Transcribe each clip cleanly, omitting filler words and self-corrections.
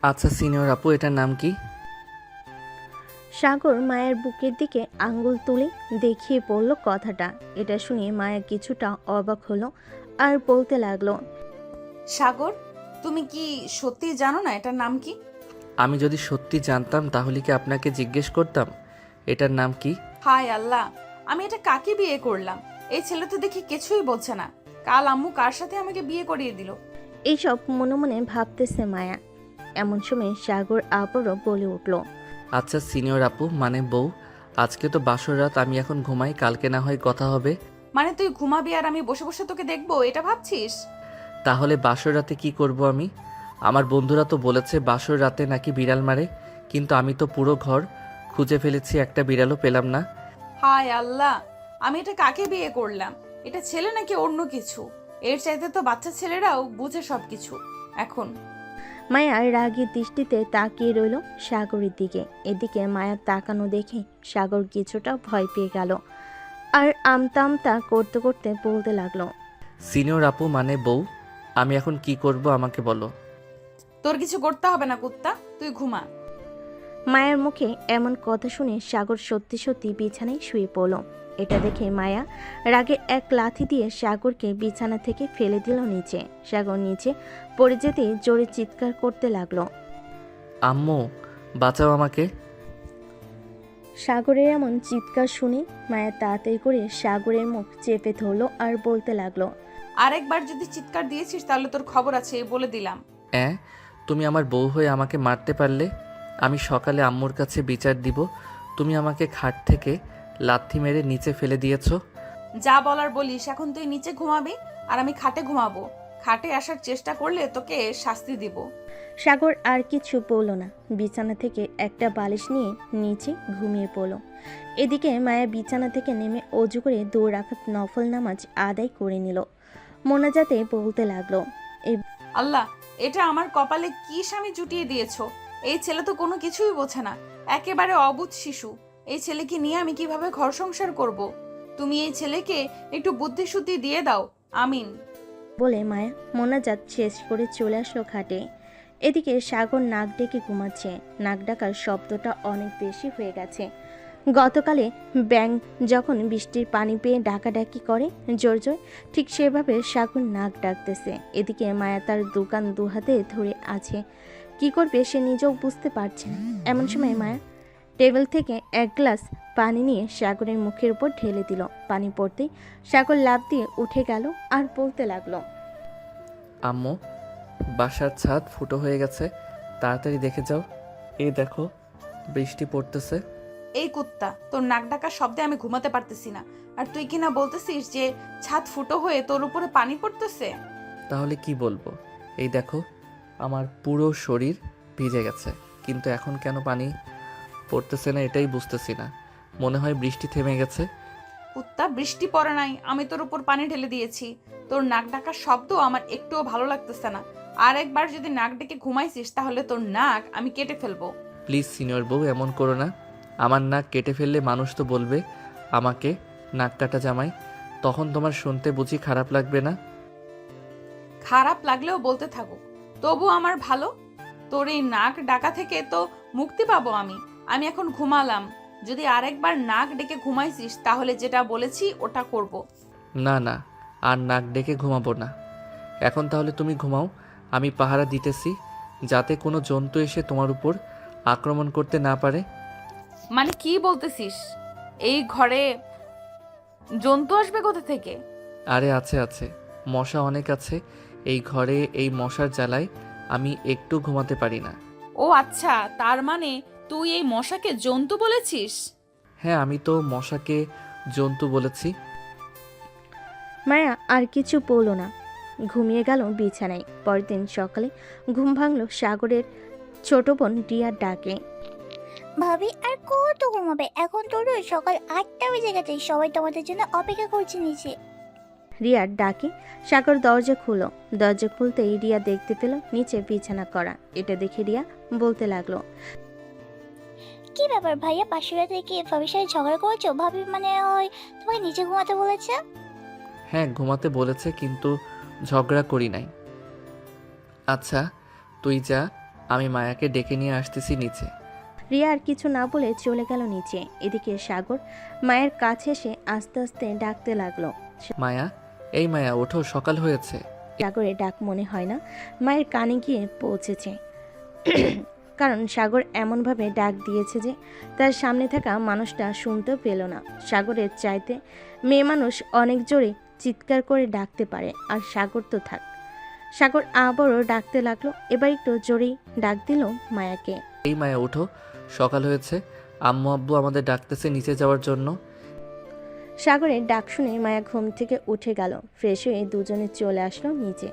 আচ্ছা সিনিয়র আপু, এটার নাম কি? সাগর মায়ের বুকের দিকে আঙ্গুল তুলে দেখিয়ে বলল কথাটা। এটা শুনে মায়া কিছুটা অবাক হলো আর বলতে লাগলো, সাগর, তুমি কি সত্যি জানো না এটার নাম কি? আমি যদি সত্যি জানতাম তাহলে কি আপনাকে জিজ্ঞেস করতাম এটার নাম কি? হায় আল্লাহ, আমি এটা কাকে বিয়ে করলাম? এই ছেলে তো দেখি কিছুই বলছে না। কাল আম্মু কার সাথে আমাকে বিয়ে করিয়ে দিল? এইসব মনে মনে ভাবতেছে মায়া। এমন সময় সাগর আবারও বলে উঠল, আচ্ছা সিনিয়র আপু, মানে বউ, আজকে তো বাসর রাত, আমি এখন ঘুমাই, কালকে না হয় কথা হবে। মানে তুই ঘুমাবি আর আমি বসে বসে তোকে দেখবো, এটা ভাবছিস? তাহলে বাসর রাতে কি করব আমি? আমার বন্ধুরা তো বলেছে বাসর রাতে নাকি বিড়াল মারে, কিন্তু আমি তো পুরো ঘর খুঁজে ফেলেছি, একটা বিড়ালও পেলাম না। হায় আল্লাহ, আমি এটা কাকে বিয়ে করলাম? এটা ছেলে নাকি অন্য কিছু? এর চাইতে তো বাচ্চা ছেলেরাও বুঝে সবকিছু এখন। মায়া রাগী দৃষ্টিতে তাকিয়ে রইল সাগরের দিকে। এদিকে মায়ার তাকানো দেখে সাগর কিছুটা ভয় পেয়ে গেল আর আমতা আমতা করতে করতে বলতে লাগলো, সিনিয়র আপু মানে বউ, আমি এখন কি করব আমাকে বলো। তোর কিছু করতে হবে না কুত্তা, তুই ঘুমা। মায়ের মুখে এমন কথা শুনে সাগর সত্যি সত্যি বিছানায় শুয়ে পড়ল। এটা দেখে মায়া রাগে এক লাথি দিয়ে সাগরকে বিছানা থেকে ফেলে দিল নিচে। সাগর নিচে পড়ে যেতে জোরে চিৎকার করতে লাগলো। আম্মু, বাঁচাও আমাকে। সাগরের এমন চিৎকার শুনে মায়া তাড়াতাড়ি করে সাগরের মুখ চেপে ধরলো আর বলতে লাগলো, আরেকবার যদি চিৎকার দিয়েছিস তাহলে তোর খবর আছে, বলে দিলাম। অ্যাঁ, তুমি আমার বউ হয়ে আমাকে মারতে পারলে? আমি সকালে আম্মুর কাছে বিচার দিব। তুমি আমাকে খাট থেকে লাথি মেরে নিচে ফেলে দিয়েছো। যা বলার বলিস, এখন তুই নিচে ঘুমাবি আর আমি খাটে ঘুমাবো। খাটে আসার চেষ্টা করলে তোকে শাস্তি দিব। সাগর আর কিছু বলল না, বিছানা থেকে একটা বালিশ নিয়ে নিচে ঘুমিয়ে পড়ল। এদিকে মায়া বিছানা থেকে নেমে অজু করে 2 রাকাত নফল নামাজ আদায় করে নিল। মোনাজাতে বলতে লাগলো, আল্লাহ, এটা আমার কপালে কি স্বামী জুটিয়ে দিয়েছো? এই ছেলে তো কোনো কিছুই বোঝে না, একেবারে অবুঝ শিশু। এই ছেলেকে নিয়ে আমি কিভাবে ঘর সংসার করব? তুমি এই ছেলেকে একটু বুদ্ধি শুদ্ধি দিয়ে দাও। আমিন। বলে মায়া মোনাজাত শেষ করে চলে আসলো খাটে। এদিকে সাগর নাক ডেকে ঘুমাচ্ছে। নাক ডাকার শব্দটা অনেক বেশি হয়ে গেছে। গতকালে ব্যাঙ যখন বৃষ্টির পানি পেয়ে ডাকাডাকি করে জোর জোর, ঠিক সেভাবে সাগর নাক ডাকতেছে। এদিকে মায়া তার দোকান দুহাতে ধরে আছে, কি করবে সে নিজেও বুঝতে পারছে না। এমন সময় মায়া টেবিল থেকে এক গ্লাস পানি নিয়ে সাগরের মুখের উপর ঢেলে দিল। পানি পড়তেই সাগর লাফ দিয়ে উঠে গেল আর বলতে লাগলো, আম্মু, বাসার ছাদ ফুটো হয়ে গেছে, তাড়াতাড়ি দেখে যাও। এই দেখো, বৃষ্টি পড়তেছে। এই কুত্তা, তোর নাক ডাকার শব্দে আমি ঘুমাতে পারতেছি না, আর তুই কিনা বলতেছিস যে ছাদ ফুটো হয়ে তোর উপরে পানি পড়তেছে। তাহলে কি বলবো? এই দেখো, আমার পুরো শরীর ভিজে গেছে, কিন্তু এখন কেন পানি পড়তেছে না এটাই বুঝতেছি না। মনে হয় বৃষ্টি থেমে গেছে। কুত্তা, বৃষ্টি পড়ে নাই, আমি তোর উপর পানি ঢেলে দিয়েছি। তোর নাক ডাকার শব্দ আমার একটুও ভালো লাগতেছে না। আর একবার যদি নাক ডেকে ঘুমাইছিস তাহলে তোর নাক আমি কেটে ফেলবো। প্লিজ সিনিয়র বউ, এমন করো না। আমার নাক কেটে ফেললে মানুষ তো বলবে আমাকে নাক কাটা জামাই, তখন তোমার শুনতে বুঝি খারাপ লাগবে না? খারাপ লাগলেও বলতে থাকুক, তবু আমার ভালো। তোর এই নাক ডাকা থেকে তো মুক্তি পাবো আমি। আমি এখন ঘুমালাম। যদি আরেকবার নাক ডেকে ঘুমাইছিস তাহলে যেটা বলেছি ওটা করব। না না, আর নাক ডেকে ঘুমাবো না। এখন তাহলে তুমি ঘুমাও, আমি পাহারা দিতেছি, যাতে কোনো জন্তু এসে তোমার উপর আক্রমণ করতে না পারে। মানে কি বলতেছিস? এই ঘরে জন্তু আসবে কোথা থেকে? আরে আছে আছে, মশা অনেক আছে এই ঘরে, এই মশার জ্বালায় আমি একটু ঘুমাতে পারি না। ও আচ্ছা, তার মানে তুই এই মশাকে জন্তু বলেছিস? হ্যাঁ, আমি তো মশাকে জন্তু বলেছি। মায়া আর কিছু বলল না, ঘুমিয়ে গেল বিছানায়। পরের দিন সকালে ঘুম ভাঙল সাগরের ছোট বোন রিয়ার ডাকে। ভাবি আর কত ঘুমাবে? এখন তো রোজ সকাল 8টা বেজে গেছে, সবাই তোমাদের জন্য অপেক্ষা করছে নিচে। রিয়ার ডাকে সাগর দরজা খুলো। দরজা খুলতেই রিয়া দেখতে পেল নিচে বিছানা করা। এটা দেখে রিয়া বলতে লাগলো, কি ব্যাপার ভাইয়া, পাশেরা থেকে ভাবির সাথে ঝগড়া করছো? ভাবি মানে হয় তোমাকে নিচে ঘুমাতে বলেছে? হ্যাঁ ঘুমাতে বলেছে, কিন্তু ঝগড়া করি নাই। আচ্ছা তুই যা, আমি মায়াকে ডেকে নিয়ে আসতেছি নিচে। রিয়া আর কিছু না বলে চলে গেল নিচে। এদিকে সাগর মায়ের কাছে এসে আস্তে আস্তে ডাকতে লাগলো। মায়া, এই মায়া ওঠো, সকাল হয়েছে। সাগরের ডাক মনে হয় না মায়ের কানে গিয়ে পৌঁছেছে, কারণ সাগর এমনভাবে ডাক দিয়েছে যে তার সামনে থাকা মানুষটা শুনতেও পেল না। সাগরের চাইতে মেয়ে মানুষ অনেক জোরে চিৎকার করে ডাকতে পারে, আর সাগর তো থাক। সাগর আবারও ডাকতে লাগলো, এবার একটু জোরেই ডাক দিল মায়াকে। এই মায়া ওঠো, সকাল হয়েছে, আম্মু আব্বু আমাদের ডাকতেছে নিচে যাওয়ার জন্য। সাগরের ডাক শুনে মায়া ঘুম থেকে উঠে গেল। ফ্রেশ হয়ে দুজনে চলে আসলো নিচে।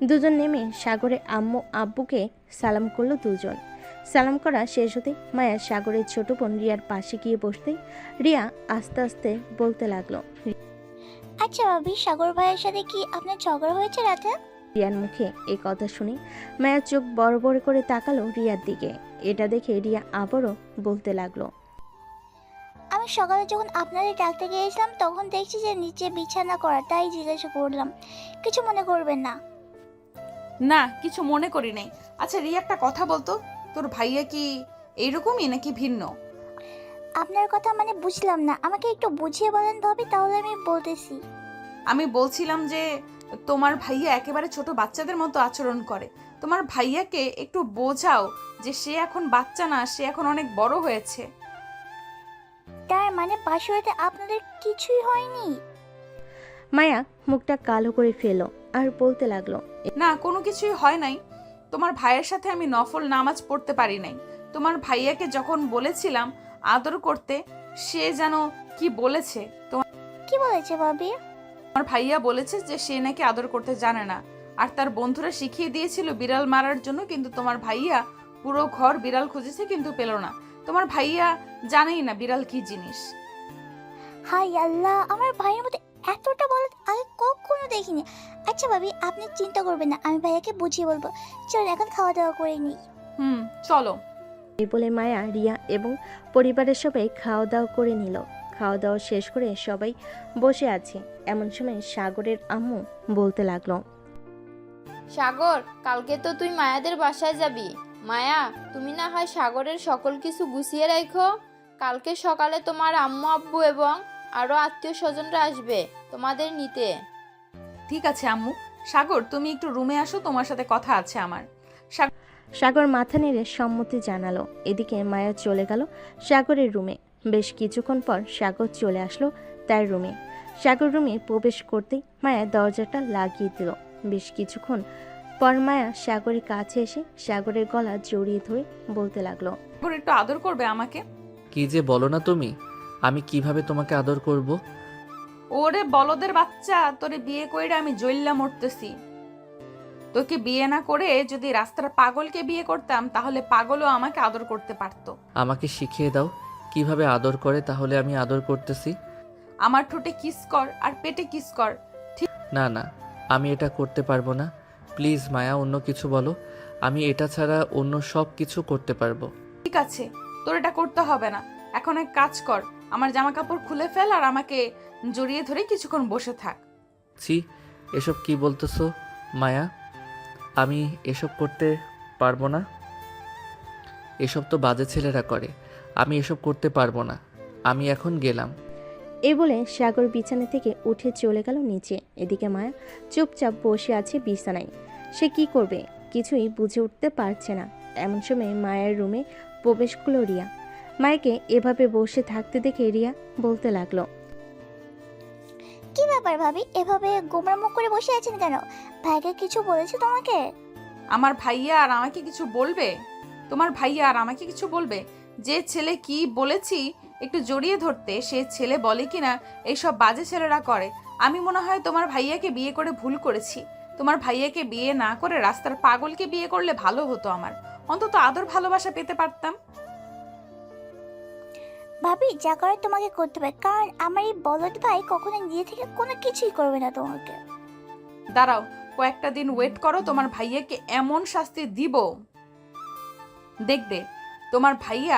দুজন নেমে সাগরের আম্মু আব্বুকে সালাম করলো দুজন। সালাম করা শেষ হতে মায়া সাগরের ছোট বোন রিয়ার পাশে গিয়ে বসতেই রিয়া আস্তে আস্তে বলতে লাগলো। আচ্ছা ভাবি, সাগর ভাইয়ের সাথে কি আপনার ঝগড়া হয়েছে রাতে? রিয়ার মুখে এই কথা শুনে মায়া চোখ বড় বড় করে তাকালো রিয়ার দিকে। এটা দেখে রিয়া আবারও বলতে লাগলো। আমি সকালে যখন আপনাদের ডাকতে গিয়েছিলাম তখন দেখছি যে নিচে বিছানা করা, তাই জিজ্ঞাসা করলাম। কিছু মনে করবেন না। না, কিছু মনে করি নাই। আচ্ছা রিয়া, একটা কথা বলতো, তোর ভাইয়া কি এইরকমই নাকি ভিন্ন? আপনার কথা মানে বুঝলাম না, আমাকে একটু বুঝিয়ে বলেন ভাবি, তাহলে আমি বলতেছি। আমি বলছিলাম যে তোমার ভাইয়া একেবারে ছোট বাচ্চাদের মতো আচরণ করে। তোমার ভাইয়াকে একটু বোঝাও যে সে এখন বাচ্চা না, সে এখন অনেক বড় হয়েছে। তার মানে বাসুরাতে আপনাদের কিছুই হয়নি? মায়া মুখটা কালো করে ফেলো আর বলতে লাগলো। না, কোনো কিছুই হয় নাই। তোমার ভাইয়ের সাথে আমি নফল নামাজ পড়তে পারি নাই। তোমার ভাইয়াকে যখন বলেছিলাম আদর করতে, সে যেন কি বলেছে। কি বলেছে ভাবি? তোমার ভাইয়া বলেছে যে সে নাকি আদর করতে জানে না, আর তার বন্ধুরা শিখিয়ে দিয়েছিল বিড়াল মারার জন্য, কিন্তু তোমার ভাইয়া পুরো ঘর বিড়াল খুঁজেছে কিন্তু পেল না। তোমার ভাইয়া জানেই না বিড়াল কি জিনিস। হাই আল্লাহ, আমার ভাইয়ের মধ্যে এতটা বলদ আগে কখনো দেখিনি। আচ্ছা ভাবি, আপনি চিন্তা করবেন না, আমি ভাইয়াকে বুঝিয়ে বলবো। চল এখন খাওয়া দাওয়া করে নিই। চলো। এই বলে মায়া রিয়া এবং পরিবারের সবাই খাওয়া দাওয়া করে নিল। খাওয়া দাওয়া শেষ করে সবাই বসে আছে। এমন সময় সাগরের আম্মু বলতে লাগলো। সাগর, কালকে তো তুই মায়াদের বাসায় যাবি। মায়া, তুমি না হয় সাগরের সকল কিছু গুছিয়ে রাখো। কালকে সকালে তোমার আম্মু আব্বু এবং আরো আত্মীয় স্বজনরা আসবে তোমাদের নিতে। ঠিক আছে আম্মু। সাগর, তুমি একটু রুমে আসো, তোমার সাথে কথা আছে আমার। সাগর মাথা নেড়ে সম্মতি জানালো। এদিকে মায়া চলে গেল সাগরের রুমে। বেশ কিছুক্ষণ পর সাগর চলে আসলো তার রুমে। সাগর রুমে প্রবেশ করতেই মায়া দরজাটা লাগিয়ে দিল। বেশ কিছুক্ষণ পর মায়া সাগরের কাছে এসে সাগরের গলা জড়িয়ে ধরে বলতে লাগলো। সাগর, একটু আদর করবে আমাকে? কি যে বলো না তুমি, আমি কিভাবে তোমাকে আদর করব? ওরে বলদের বাচ্চা, তোরে বিয়ে কইরা আমি জইল্লা মরতেছি। তোকে বিয়ে না করে যদি রাস্তার পাগলকে বিয়ে করতাম, তাহলে পাগলও আমাকে আদর করতে পারতো। আমাকে শিখিয়ে দাও কিভাবে আদর করে, তাহলে আমি আদর করতেছি। আমার ঠোঁটে কিস কর আর পেটে কিস কর। না না, আমি এটা করতে পারবো না। প্লিজ মায়া, অন্য কিছু বলো, আমি এটা ছাড়া অন্য সব কিছু করতে পারবো। ঠিক আছে, তোর এটা করতে হবে না। এখন এক কাজ কর, আমার জামা কাপড় খুলে ফেল আর আমাকে জড়িয়ে ধরে কিছুক্ষণ বসে থাক। ছি, এসব কি বলতেছো মায়া? আমি এসব করতে পারবো না। এসব তো বাজে ছেলেরা করে, আমি এসব করতে পারবো না। আমি এখন গেলাম। এই বলে সাগর বিছানা থেকে উঠে চলে গেল নিচে। এদিকে মায়া চুপচাপ বসে আছে বিছানায়। সে কি করবে কিছুই বুঝে উঠতে পারছে না। এমন সময় মায়ের রুমে প্রবেশ করলো রিয়া। মায়াকে এভাবে বসে থাকতে দেখে রিয়া বলতে লাগলো। কি ব্যাপার ভাবি, এভাবে গোমরা মুখ করে বসে আছেন কেন? ভাইকে কিছু বলেছে তোমাকে? আমার ভাইয়া আর আমাকে কিছু বলবে? তোমার ভাইয়া আর আমাকে কিছু বলবে? যে ছেলে কি বলেছি একটু জড়িয়ে ধরতে, সে ছেলে বলে কিনা এইসব বাজে ছেলেরা করে। আমি মনে হয় তোমার ভাইয়াকে বিয়ে করে ভুল করেছি। তোমার ভাইয়াকে বিয়ে না করে রাস্তার পাগলকে বিয়ে করলে ভালো হতো, আমার অন্তত আদর ভালোবাসা পেতে পারতাম। ভাবি, যা করে তোমাকে করতে হবে, কারণ আমার এই বলদ ভাই কখনো নিজে থেকে কোনো কিছুই করবে না তোমাকে। দাঁড়াও, কয়েকটা দিন ওয়েট করো, তোমার ভাইয়াকে এমন শাস্তি দিব দেখবে তোমার ভাইয়া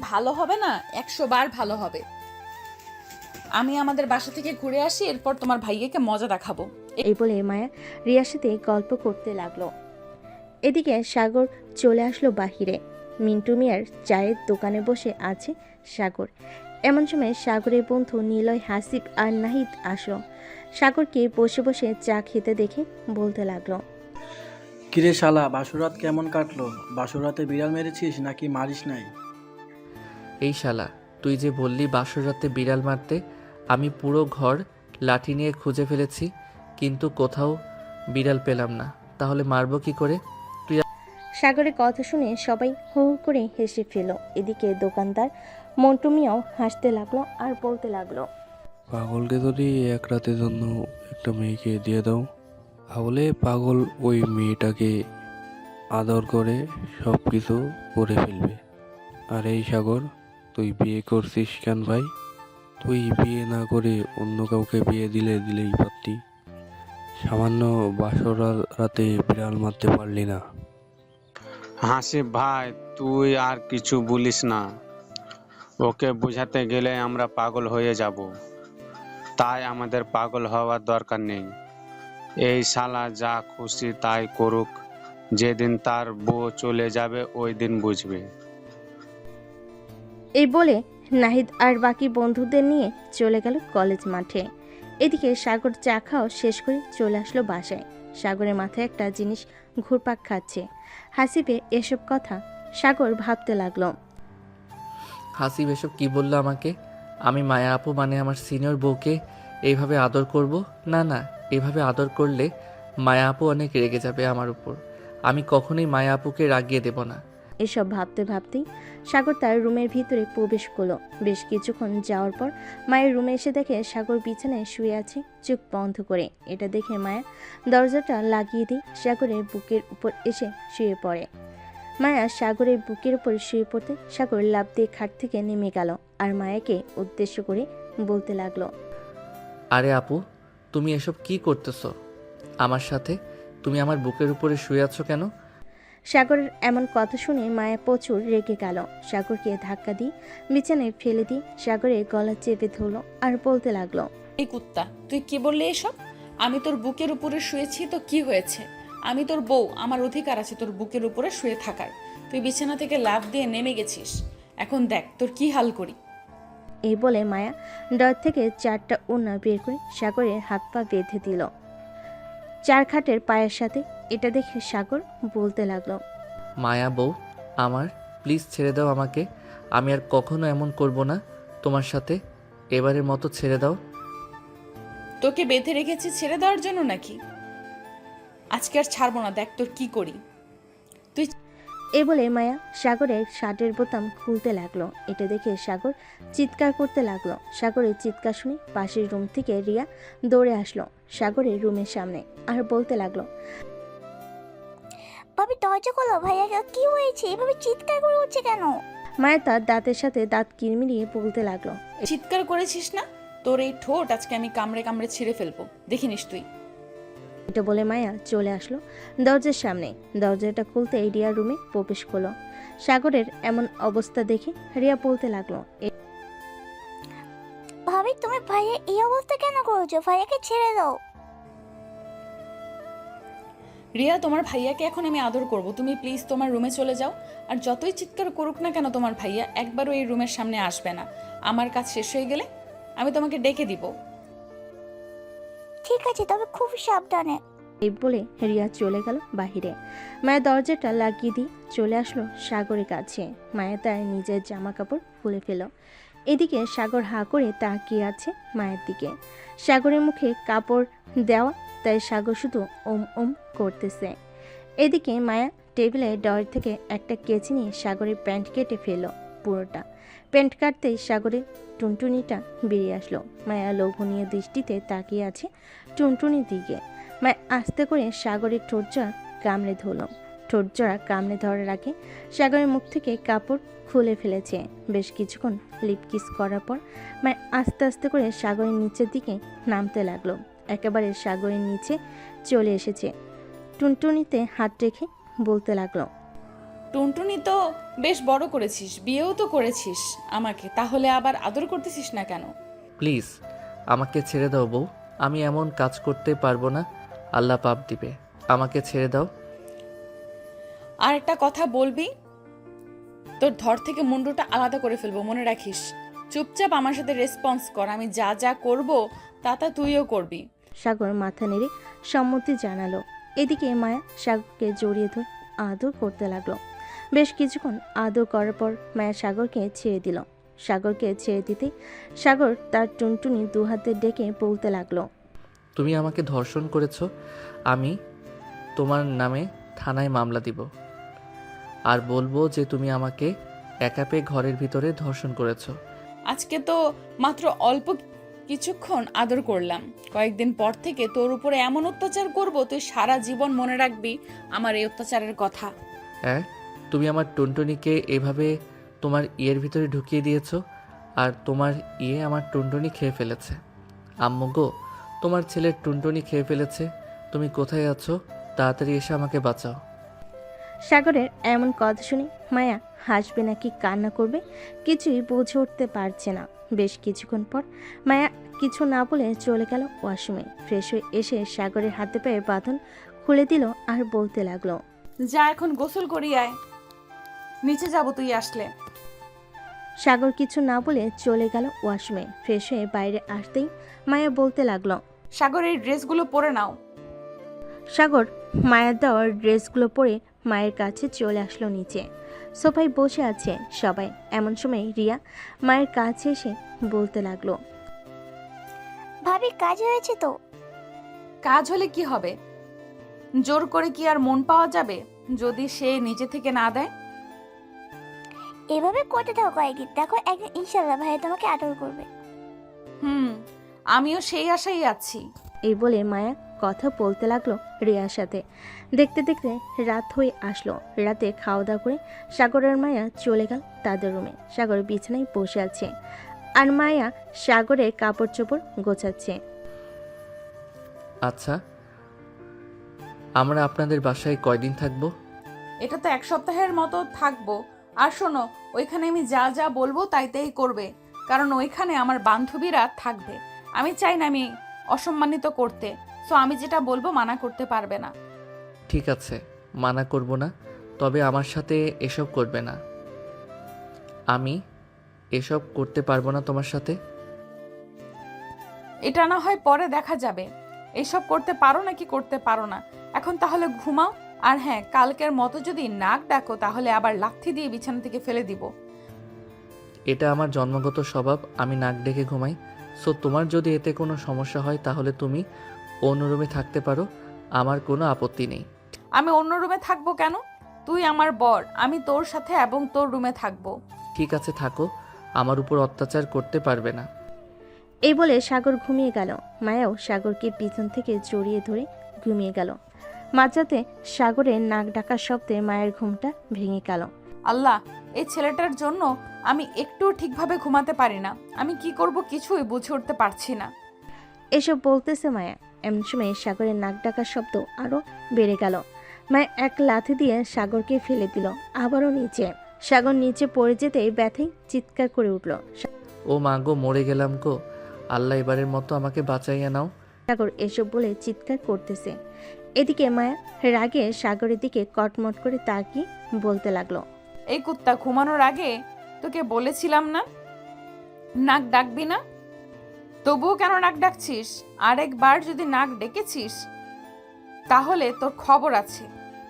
ভালো হবে না, 100 বার ভালো হবে। আমি আমাদের বাসা থেকে ঘুরে আসি, এরপর তোমার ভাইয়াকে মজা দেখাবো। এই বলে মায়া রিয়ার সাথে গল্প করতে লাগলো। এদিকে সাগর চলে আসলো বাহিরে। মিন্টু মিয়ার চায়ের দোকানে বসে আছে সাগর। এমন সময় সাগরের বন্ধু নিলয়, হাসিব আর নাহিদ আসলো। সাগরকে বসে বসে চা খেতে দেখে বলতে লাগলো, কিরে শালা, বাসুরাত কেমন কাটলো? বাসুরাতে বিড়াল মেরেছিস নাকি মারিস নাই? এই শালা, তুই যে বললি বাসর রাতে বিড়াল মারতে, আমি পুরো ঘর লাঠি নিয়ে খুঁজে ফেলেছি, কিন্তু কোথাও বিড়াল পেলাম না। তাহলে মারবো কি করে? সাগরের কথা শুনে সবাই হু হু করে হেসে ফেল। এদিকে দোকানদার মন্টু মিয়াও হাসতে লাগলো আর বলতে লাগলো, পাগলকে যদি এক রাতের জন্য একটা মেয়েকে দিয়ে দাও, তাহলে পাগল ওই মেয়েটাকে আদর করে সব কিছু করে ফেলবে। আর এই সাগর, তুই বিয়ে করছিস কেন ভাই? তুই বিয়ে না করে অন্য কাউকে বিয়ে দিলেই পারতি। সামান্য বাসর রাতে বিড়াল মারতে পারলি না। হাসিব ভাই, তুই আর কিছু বলিস না। ওকে বোঝাতে গেলে আমরা পাগল হয়ে যাব, তাই আমাদের পাগল হওয়ার দরকার নেই। এই শালা যা খুশি তাই করুক, যেদিন তার বউ চলে যাবে ওই দিন বুঝবে। এই বলে নাহিদ আর বাকি বন্ধুদের নিয়ে চলে গেল কলেজ মাঠে। এদিকে সাগর চা খাওয়া শেষ করে চলে আসলো বাসায়। সাগরের মাথায় একটা জিনিস ঘুরপাক খাচ্ছে। হাসিবে এসব কথা সাগর ভাবতে লাগলো। হাসিব এসব কি বললো আমাকে? আমি মায়া আপু মানে আমার সিনিয়র বউকে এইভাবে আদর করব? না না, এইভাবে আদর করলে মায়া আপু অনেক রেগে যাবে আমার উপর। আমি কখনোই মায়া আপুকে রাগিয়ে দেব না। এসব ভাবতে ভাবতেই সাগর তার রুমের ভিতরে প্রবেশ করলো। বেশ কিছুক্ষণ যাওয়ার পর মায়ের রুমে এসে দেখে সাগর বিছানায় শুয়ে আছে চোখ বন্ধ করে। এটা দেখে মায়া দরজাটা লাগিয়ে দিয়ে সাগরের বুকের উপর এসে শুয়ে পড়ে। মায়া সাগরের বুকের উপর শুয়ে পড়তে সাগর লাফ দিয়ে খাট থেকে নেমে গেল আর মায়াকে উদ্দেশ্য করে বলতে লাগলো, আরে আপু, তুমি এসব কি করতেছো আমার সাথে? তুমি আমার বুকের উপরে শুয়ে আছো কেন? সাগরের এমন কথা শুনে মায়া প্রচুর রেগে গেল। সাগরকে ধাক্কা দিয়ে বিছানায় ফেলে দিয়ে সাগরের গলা চেপে ধরলো আর বলতে লাগলো, এই কুত্তা, তুই কি বললি এসব? আমি তোর বুকের উপরে শুয়েছি তো কি হয়েছে? আমি তোর বউ, আমার অধিকার আছে তোর বুকের উপরে শুয়ে থাকার। তুই বিছানা থেকে লাফ দিয়ে নেমে গেছিস, এখন দেখ তোর কি হাল করি। এই বলে মায়া ডর থেকে 4টা ওড়না বের করে সাগরের হাত পা বেঁধে দিল চার খাটের পায়ের সাথে। এটা দেখে সাগর বলতে লাগলো, মায়া বউ আমার, প্লিজ ছেড়ে দাও আমাকে। আমি আর কখনো এমন করব না তোমার সাথে। এবারের মতো ছেড়ে দাও। তোকে বেঁধে রেখেছি ছেড়ে দেওয়ার জন্য নাকি? আজকে আর ছাড়বো না, দেখ তোর কি করি। এই বলে মায়া সাগরের শার্টের বোতাম খুলতে লাগলো। এটা দেখে সাগর চিৎকার করতে লাগলো। সাগরের চিৎকার শুনে পাশের রুম থেকে রিয়া দৌড়ে আসলো সাগরের রুমের সামনে আর বলতে লাগলো, ভাবি দরজা খোলো, ভাইয়া কি হয়েছে? এভাবে চিৎকার করে উঠছে কেন? মায়া তার দাঁতের সাথে দাঁত কিরমিরিয়ে বলতে লাগলো, চিৎকার করেছিস না? তোর এই ঠোঁট আজকে আমি কামড়ে কামড়ে ছিঁড়ে ফেলবো, দেখিনিস তুই। এটা বলে মায়া চলে আসলো দরজার সামনে। দরজাটা খুলতে রিয়া রুমে প্রবেশ করলো। সাগরের এমন অবস্থা দেখে রিয়া বলতে লাগলো, ভাবি তুমি ভাইয়া এই অবস্থা কেন করেছো? ভাইয়াকে ছেড়ে দাও। রিয়া, তোমার ভাইয়াকে এখন আমি আদর করব, তুমি প্লিজ তোমার রুমে চলে যাও। আর যতই চিৎকার করুক না কেন তোমার ভাইয়া, একবারও এই রুমের সামনে আসবে না। আমার কাজ শেষ হয়ে গেলে আমি তোমাকে ডেকে দিব। ঠিক আছে, তবে খুব সাবধানে। এই বলে রিয়া চলে গেল বাহিরে। মায়া দরজাটা লাগিয়ে দিয়ে চলে আসলো সাগরের কাছে। মায়া তার নিজের জামা কাপড় খুলে ফেল। এদিকে সাগর হা করে তাকিয়ে আছে মায়ের দিকে। সাগরের মুখে কাপড় দেওয়া, তাই সাগর শুধু ওম ওম করতেছে। এদিকে মায়া টেবিলের ডর থেকে একটা কেচি নিয়ে সাগরের প্যান্ট কেটে ফেলল পুরোটা। প্যান্ট কাটতেই সাগরের টুনটুনিটা বেরিয়ে আসলো। মায়া লোভনীয় দৃষ্টিতে তাকিয়ে আছে টুনটুনির দিকে। মায়া আস্তে করে সাগরের ঠোঁটজোড়া কামড়ে ধরল। ঠোঁটজোড়া কামড়ে ধরার আগে সাগরের মুখ থেকে কাপড় খুলে ফেলেছে। বেশ কিছুক্ষণ লিপ কিস করার পর মায়া আস্তে আস্তে করে সাগরের নিচের দিকে নামতে লাগলো। একেবারে সাগরের নিচে চলে এসেছে। টুনটুনিতে হাত রেখে বলতে লাগলো, টুনটুনি তো বেশ বড় করেছিস, বিয়েও তো করেছিস আমাকে, তাহলে আবার আদর করতেছিস না কেন? প্লিজ আমাকে ছেড়ে দাও বউ, আমি এমন কাজ করতে পারবো না, আল্লাহ পাপ দিবে। আমাকে ছেড়ে দাও। আর একটা কথা বলবি, তোর ধর থেকে মুন্ডুটা আলাদা করে ফেলবো, মনে রাখিস। চুপচাপ আমার সাথে রেসপন্স কর, আমি যা যা করব তা তা তুইও করবি। সাগর মাথা নেড়ে সম্মতি জানালো। এদিকে মায়া সাগরকে জড়িয়ে ধরে আদর করতে লাগলো। বেশ কিছুক্ষণ আদর করার পর মায়া সাগরকে ছেড়ে দিল। সাগরকে ছেড়ে দিতেই সাগর তার টুনটুনি দু হাতে ডেকে বলতে লাগলো। তুমি আমাকে ধর্ষণ করেছো, আমি তোমার নামে থানায় মামলা দিব আর বলবো যে তুমি আমাকে একা পেয়ে ঘরের ভিতরে ধর্ষণ করেছো। আজকে তো মাত্র অল্প কিছুক্ষণ আদর করলাম, কয়েকদিন পর থেকে তোর উপরে এমন অত্যাচার করব তুই সারা জীবন মনে রাখবি আমার এই অত্যাচারের কথা। হ্যাঁ, তুমি আমার টুনটুনিকে এভাবে তোমার ইয়ের ভিতরে ঢুকিয়ে দিয়েছো আর তোমার ইয়ে আমার টুনটুনি খেয়ে ফেলেছে। আম্মু গো, তোমার ছেলের টুনটুনি খেয়ে ফেলেছে। তুমি কোথায় আছো? তাড়াতাড়ি এসে আমাকে বাঁচাও। সাগরের এমন কথা শুনে মায়া হাসবে নাকি কান্না করবে কিছুই বুঝে উঠতে পারছে না। বেশ কিছুক্ষণ পর মায়া কিছু না বলে চলে গেল ওয়াশরুমে। ফ্রেশ হয়ে এসে সাগরের হাতে পায়ে বাঁধন খুলে দিল আর বলতে লাগলো। যা এখন গোসল করি আয়, নিচে যাব তুই আসলে। সাগর কিছু না বলে চলে গেল ওয়াশরুমে। ফ্রেশ হয়ে বাইরে আসতেই মায়া বলতে লাগলো। সাগর এই ড্রেসগুলো পরে নাও। সাগর মায়ের দেওয়ার ড্রেসগুলো পরে মায়ের কাছে চলে আসলো নিচে। সোফায় বসে আছে সবাই। এমন সময় রিয়া মায়ের কাছে এসে বলতে লাগলো। ভাবি কাজ হয়েছে তো? কাজ হলে কি হবে, জোর করে কি আর মন পাওয়া যাবে যদি সে নিজে থেকে না দেয়? এভাবে করতে থাকো কয়েকদিন, দেখো একদিন ইনশাল্লাহ ভাইয়া তোমাকে আদর করবে। আমিও সেই আশাই আছি। এই বলে মায়া কথা বলতে লাগলো রিয়ার সাথে। দেখতে দেখতে রাত হয়ে আসলো। রাতে খাওয়া দাওয়া করে সাগর আর মায়া চলে গেল তাদের রুমে। সাগর বিছানায় বসে আছে আর মায়া সাগরের কাপড় চোপড় গোছাচ্ছে। আচ্ছা, আমরা আপনাদের বাসায় কয়দিন থাকবো? এটা তো 1 সপ্তাহের মতো থাকবো। আর শোনো, ওইখানে আমি যা যা বলবো তাই তাই করবে, কারণ ওইখানে আমার বান্ধবীরা থাকবে। আমি চাই না আমি অসম্মানিত করতে, সো আমি যেটা বলবো মানা করতে পারবে না। ঠিক আছে, মানা করব না, তবে আমার সাথে এসব করবে না। আমি এসব করতে পারবো না তোমার সাথে। এটা না হয় পরে দেখা যাবে, এসব করতে পারো নাকি করতে পারো না। এখন তাহলে ঘুমাও। আর হ্যাঁ, কালকের মতো যদি নাক ডাকো তাহলে আবার লাথি দিয়ে বিছানা থেকে ফেলে দিব। এটা আমার জন্মগত স্বভাব, আমি নাক ডেকে ঘুমাই। সো তোমার যদি এতে কোনো সমস্যা হয় তাহলে তুমি অন্য রুমে থাকতে পারো, আমার কোনো আপত্তি নেই। আমি অন্য রুমে থাকবো কেন? তুই আমার বর, আমি তোর সাথে এবং তোর রুমে থাকবো। ঠিক আছে, থাকো, আমার উপর অত্যাচার করতে পারবে না। এই বলে সাগর ঘুমিয়ে গেল। মায়াও সাগরকে পিছন থেকে জড়িয়ে ধরে ঘুমিয়ে গেল। মাঝরাতে সাগরের নাক ডাকার শব্দে মায়ের ঘুমটা ভেঙে গেল। আল্লাহ, এই ছেলেটার জন্য আমি একটু ঠিকভাবে ঘুমাতে পারি না। আমি কি করব কিছুই বুঝে উঠতে পারছি না। এসব বলতেছে মায়া। এমন সময় সাগরের নাক ডাকার শব্দ আরো বেড়ে গেল। মায়া এক লাথি দিয়ে সাগরকে ফেলে দিল আবারও নিচে। সাগর নিচে পড়ে যেতেই ব্যথায় চিৎকার করে উঠল। ও মা গো, মরে গেলাম গো, আল্লাহ এবারের মতো আমাকে বাঁচাইয়া নাও। সাগর এসব বলে চিৎকার করতেছে। এদিকে মায়া রাগে সাগরের দিকে কটমট করে তাকিয়ে বলতে লাগলো। এই কুত্তা, ঘুমানোর আগে তোকে বলেছিলাম না নাক ডাকবি না? তবুও কেন নাক ডাকছিস? আরেকবার যদি নাক ডেকেছিস তাহলে তোর খবর আছে,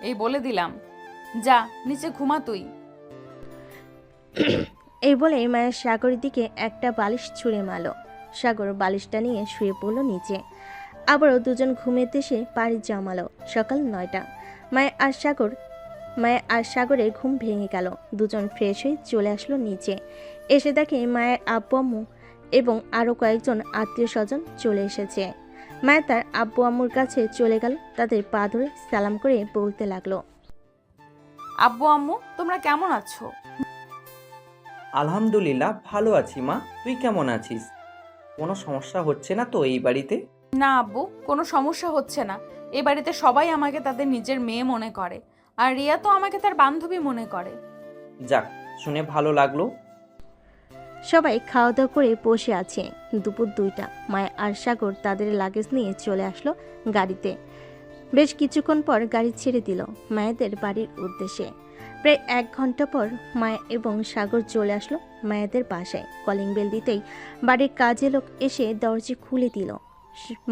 এই বলে দিলাম। যা নিচে ঘুমা তুই। এই বলে মায়া সাগরের দিকে একটা বালিশ ছুঁড়ে মারল। সাগর বালিশটা নিয়ে শুয়ে পড়ল নিচে। আবারও দুজন ঘুমের দেশে পাড়ি জমালো। সকাল 9টা। মায়া আর সাগরের ঘুম ভেঙে গেল। দুজন ফ্রেশ হয়ে চলে আসলো নিচে। এসে দেখে মায়ের আব্বু আম্মু এবং আরও কয়েকজন আত্মীয় স্বজন চলে এসেছে। মায়া তার আব্বু আম্মুর কাছে চলে গেল। তাদের পা ধরে সালাম করে বলতে লাগলো। আব্বু আম্মু, তোমরা কেমন আছো? আলহামদুলিল্লাহ ভালো আছি মা, তুই কেমন আছিস? কোনো সমস্যা হচ্ছে না তো এই বাড়িতে? না আব্বু, কোনো সমস্যা হচ্ছে না। এ বাড়িতে সবাই আমাকে তাদের নিজের মেয়ে মনে করে, আর রিয়া তো আমাকে তার বান্ধবী মনে করে। যাক, শুনে ভালো লাগলো। সবাই খাওয়া দাওয়া করে বসে আছে। দুপুর 2টা। মায়া আর সাগর তাদের লাগেজ নিয়ে চলে আসলো গাড়িতে। বেশ কিছুক্ষণ পর গাড়ি ছেড়ে দিল মায়াদের বাড়ির উদ্দেশ্যে। প্রায় 1 ঘন্টা পর মায়া এবং সাগর চলে আসলো মায়াদের বাসায়। কলিং বেল দিতেই বাড়ির কাজে লোক এসে দরজা খুলে দিল।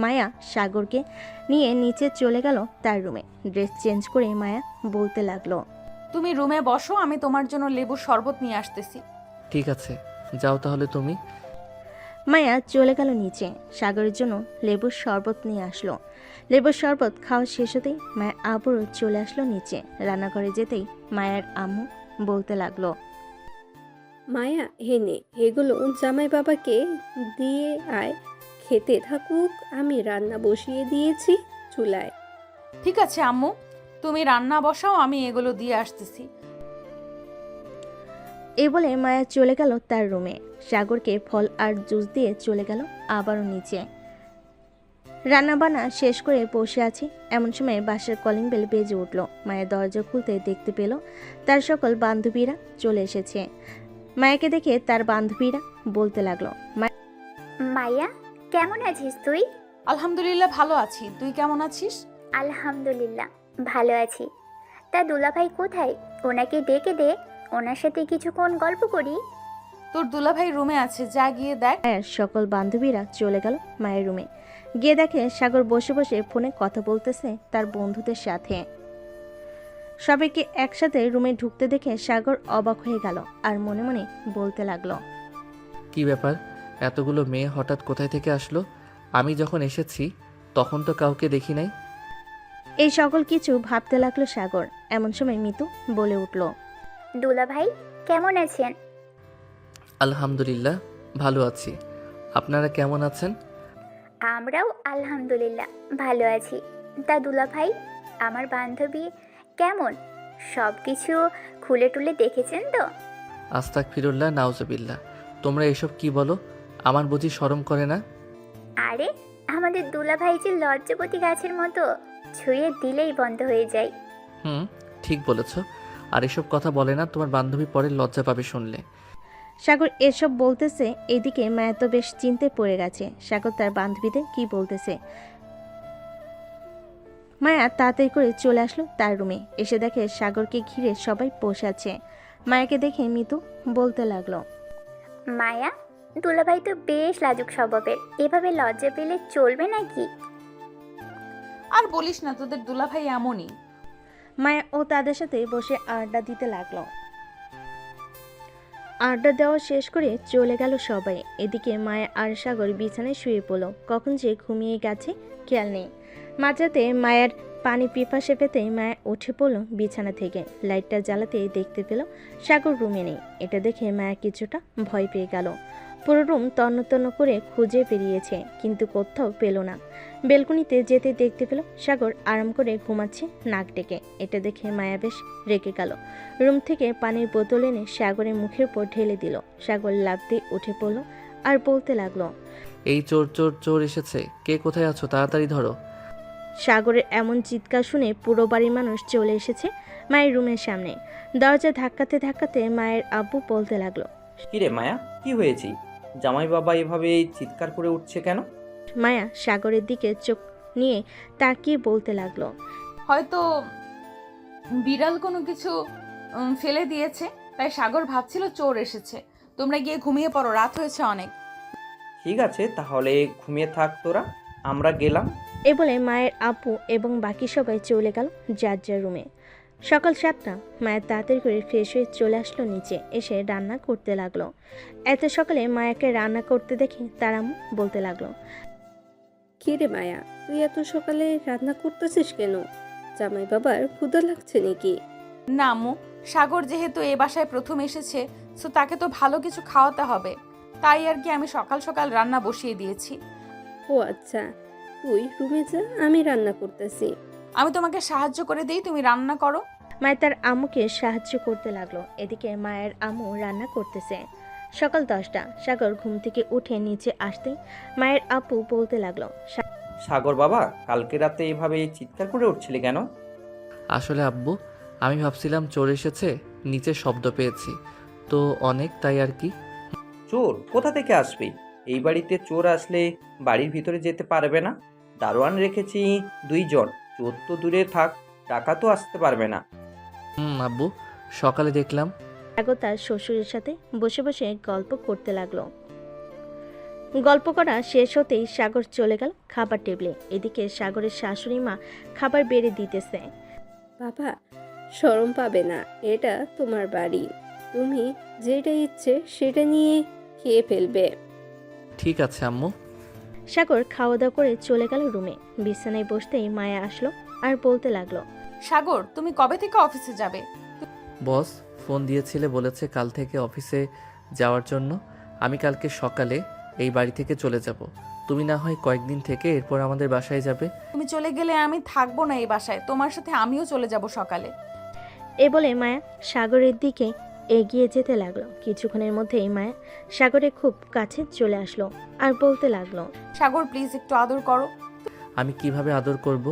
মায়া সাগরকে নিয়ে নিচে চলে গেল তার রুমে। ড্রেস চেঞ্জ করে মায়া বলতে লাগলো, তুমি রুমে বসো, আমি তোমার জন্য লেবুর শরবত নিয়ে আসতেছি। ঠিক আছে, যাও তাহলে তুমি। মায়া চলে গেল নিচে, সাগরের জন্য লেবুর শরবত নিয়ে আসলো। লেবুর শরবত খাওয়া শেষ হতেই মায়া আবারও চলে আসলো নিচে। রান্নাঘরে যেতেই মায়ের আম্মু বলতে লাগলো, মায়া হেনে এগুলো জামাই বাবাকে দিয়ে আয়, খেতে থাকুক, আমি রান্না বসিয়ে দিয়েছি চুলায়। ঠিক আছে আম্মু, তুমি রান্না বসাও, আমি এগুলো দিয়ে আসতেছি। এই বলে মায়া চলে গেল তার রুমে। সাগরকে ফল আর জুস দিয়ে চলে গেল আবারও নিচে। রান্নাবান্না শেষ করে বসে আছি, এমন সময় বাসার কলিং বেল বেজে উঠল। মায়ের দরজা খুলতে দেখতে পেল তার সকল বান্ধবীরা চলে এসেছে। মায়াকে দেখে তার বান্ধবীরা বলতে লাগলো, মাইয়া কেমন আছিস তুই? আলহামদুলিল্লাহ ভালো আছি, তুই কেমন আছিস? আলহামদুলিল্লাহ ভালো আছি। তা দুলাভাই কোথায়? ওনাকে ডেকে দে, ওনার সাথে কিছুক্ষণ গল্প করি। তোর দুলাভাই রুমে আছে, যা গিয়ে দেখ। মায়ের সকল বান্ধবীরা চলে গেল মায়ের রুমে। গিয়ে দেখে সাগর বসে বসে ফোনে কথা বলতেছে তার বন্ধুদের সাথে। সবাইকে একসাথে রুমে ঢুকতে দেখে সাগর অবাক হয়ে গেল আর মনে মনে বলতে লাগলো, কি ব্যাপার, এতগুলো মেয়ে হঠাৎ কোথায় থেকে আসলো? আমি যখন এসেছি তখন তো কাউকে দেখি নাই। এই সকল কিছু ভাবতে লাগলো সাগর। এমন সময় মিতু বলে উঠল, দুলাভাই কেমন আছেন? আলহামদুলিল্লাহ ভালো আছি, আপনারা কেমন আছেন? আমরাও আলহামদুলিল্লাহ ভালো আছি। তা দুলাভাই আমার বান্ধবী কেমন? সব কিছু খুলে টুলে দেখেছেন তো? আস্তাগফিরুল্লাহ নাউজুবিল্লাহ, তোমরা এসব কি বলো? আমার বুঝি শরম করে না? আরে আমাদের দুলাভাই যে লজ্জাপতি গাছের মতো, ছুঁয়ে দিলেই বন্ধ হয়ে যায়। ঠিক বলেছ। আর এসব কথা বলে না, তোমার বান্ধবী পরে লজ্জা পাবে শুনলে। সাগর এসব বলতেছে, এদিকে মায়া তো বেশ চিন্তে পড়ে গেছে সাগর তার বান্ধবীদের কি বলতেছে। মায়া তাড়াতাড়ি করে চলে আসলো তার রুমে। এসে দেখে সাগরকে ঘিরে সবাই বসে আছে। মায়াকে দেখে মিতু বলতে লাগলো, মায়া দুলাভাই তো বেশ লাজুক স্বভাবের, এভাবে লজ্জা পেলে চলবে নাকি? আর বলিস না, তোদের দুলাভাই এমনই। মায়া ও তাদের সাথে বসে আড্ডা দিতে লাগলো। আড্ডা দেওয়া শেষ করে চলে গেল সবাই। এদিকে মায়া আর সাগর বিছানায় শুয়ে পড়ল। কখন যে ঘুমিয়ে গেছে খেয়াল নেই। মাঝরাতে মায়ের পানি পিপাসে পেতে মায়া উঠে পড়ল বিছানা থেকে। লাইটটা জ্বালাতে দেখতে পেল সাগর রুমে নেই। এটা দেখে মায়া কিছুটা ভয় পেয়ে গেল। পুরো রুম তন্ন তন্ন করে খুঁজে বেরিয়েছে, কিন্তু কোথাও পেল না। বেলকনিতে যেতে দেখতে পেল সাগর আরাম করে ঘুমাচ্ছে নাক ডেকে। এটা দেখে মায়া বেশ রেগে গেল। রুম থেকে পানির বোতল এনে সাগরের মুখের উপর ঢেলে দিল। সাগর লাফ দিয়ে উঠে পড়ল আর বলতে লাগলো, এই চোর চোর চোর এসেছে, কে কোথায় আছো, তাড়াতাড়ি ধরো। সাগরের এমন চিৎকার শুনে পুরো বাড়ির মানুষ চলে এসেছে মায়ের রুমের সামনে। দরজা ধাক্কাতে ধাক্কাতে মায়ের আব্বু বলতে লাগলো, কিরে মায়া, কি হয়েছে? জামাই বাবা এভাবে চিৎকার করে উঠছে কেন? মায়া সাগরের দিকে চোখ নিয়ে তাকিয়ে বলতে লাগলো, হয়তো বিড়াল কোনো কিছু ফেলে দিয়েছে, তাই সাগর ভাবছিল চোর এসেছে। তোমরা গিয়ে ঘুমিয়ে পড়ো, রাত হয়েছে অনেক। ঠিক আছে, তাহলে ঘুমিয়ে থাক তোরা, আমরা গেলাম। এ বলে মায়ের আব্বু এবং বাকি সবাই চলে গেল যার যার রুমে। সকাল 7টা। মায়ের তাড়াতাড়ি করে ফ্রেশ হয়ে চলে আসলো নিচে, এসে রান্না করতে লাগলো। এত সকালে মায়াকে রান্না করতে দেখে তার আম্মু বলতে লাগলো, কি রে মায়া, তুই এত সকালে রান্না করতেছিস কেন? জামাই বাবার ক্ষুধা লাগছে নাকি? না আম্মু, সাগর যেহেতু এ বাসায় প্রথম এসেছে, সো তাকে তো ভালো কিছু খাওয়াতে হবে, তাই আর কি আমি সকাল সকাল রান্না বসিয়ে দিয়েছি। ও আচ্ছা, তুই রুমে যা, আমি রান্না করতেছি। আমি তোমাকে সাহায্য করে দিই, তুমি রান্না করো। মায়ের তার আম্মুকে সাহায্য করতে লাগলো। এদিকে মায়ের আম্মু রান্না করতেছে। সকাল 10টা। সাগর ঘুম থেকে উঠে নিচে আসতেই মায়ের আপু বলতে লাগলো, সাগর বাবা, কালকে রাতে এভাবে চিৎকার করে উঠছিলি কেন? আসলে আব্বু, আমি ভাবছিলাম চোর এসেছে, নিচে শব্দ পেয়েছি তো অনেক, তাই আর কি। চোর কোথা থেকে আসবে? এই বাড়িতে চোর আসলে বাড়ির ভিতরে যেতে পারবে না। দারোয়ান রেখেছি 2 জন, চোর তো দূরে থাক, টাকা তো আসতে পারবে না। আব্বু, সকালে দেখলাম। সাগর তার শ্বশুরের সাথে বসে বসে গল্প করতে লাগলো। গল্প করা শেষ হতেই সাগর চলে গেল খাবার টেবিলে। এদিকে সাগরের শাশুড়ি মা খাবার বেড়ে দিতেছে। বাবা, শরম পাবে না, এটা তোমার বাড়ি, তুমি যেটা ইচ্ছে সেটা নিয়ে খেয়ে ফেলবে। ঠিক আছে আম্মু। সাগর খাওয়া দাওয়া করে চলে গেল রুমে। বিছানায় বসতেই মায়া আসলো আর বলতে লাগলো, সাগর, তুমি কবে থেকে অফিসে যাবে? বস ফোন দিয়েছিলে, বলেছে কাল থেকে অফিসে যাওয়ার জন্য। আমি কালকে সকালে এই বাড়ি থেকে চলে যাব। তুমি না হয় কয়েকদিন থেকে এরপর আমাদের বাসায় যাবে। তুমি চলে গেলে আমি থাকবো না এই বাসায়, তোমার সাথে আমিও চলে যাব সকালে। এ বলে মায়া সাগরের দিকে এগিয়ে যেতে লাগলো। কিছুক্ষণের মধ্যেই মায়া সাগরের খুব কাছে চলে আসলো আর বলতে লাগলো, সাগর প্লিজ একটু আদর করো। আমি কিভাবে আদর করব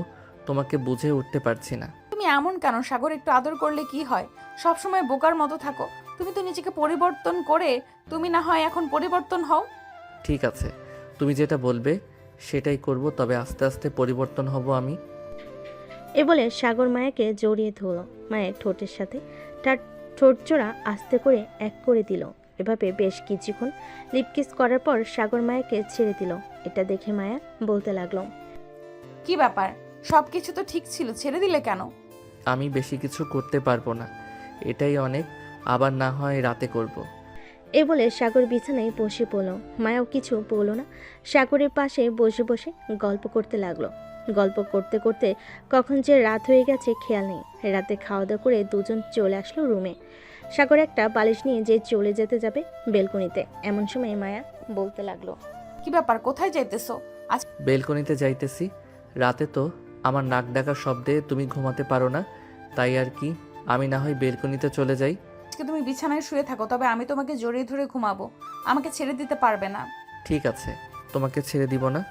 তোমাকে বুঝে উঠতে পারছি না। তুমি এমন কেন সাগর? একটু আদর করলে কি হয়? সবসময় বোকার মতো থাকো। তুমি তো নিজেকে পরিবর্তন করে তুমি না হয় এখন পরিবর্তন হও। ঠিক আছে, তুমি যেটা বলবে সেটাই করব, তবে আস্তে আস্তে পরিবর্তন হব আমি। এ বলে সাগর মায়াকে জড়িয়ে ধরল। মায়ের ঠোঁটের সাথে তার ঠোঁট জোড়া আস্তে করে এক করে দিল। এভাবে বেশ কিছুক্ষণ লিপকিস করার পর সাগর মায়াকে ছেড়ে দিল। এটা দেখে মায়া বলতে লাগলো, কি ব্যাপার? সবকিছু তো ঠিক ছিল, ছেড়ে দিলে কেন? আমি বেশি কিছু করতে পারবো না, এটাই অনেক, আবার না হয় রাতে করব। এ বলে সাগর বিছানায় বসে পড়ল। মায়াও কিছু বলল না, সাগরের পাশে বসে বসে গল্প করতে লাগলো। গল্প করতে করতে কখন যে রাত হয়ে গেছে খেয়াল নেই। রাতে খাওয়া দাওয়া করে দুজন চলে আসলো রুমে। সাগর একটা বালিশ নিয়ে যে চলে যেতে যাবে বেলকনিতে, এমন সময় মায়া বলতে লাগলো, কি ব্যাপার, কোথায় যাইতেছো? বেলকনিতে যাইতেছি। রাতে তো আমার নাক ডাকার শব্দে তুমি ঘুমাতে পারো না, তাই আর কি, আমি না হয় বেলকনিতে চলে যাই। আজকে তুমি বিছানায় শুয়ে থাকো, তবে আমি তোমাকে জড়িয়ে ধরে ঘুমাবো। আমাকে ছেড়ে দিতে পারবে না। ঠিক আছে, তোমাকে ছেড়ে দিব না,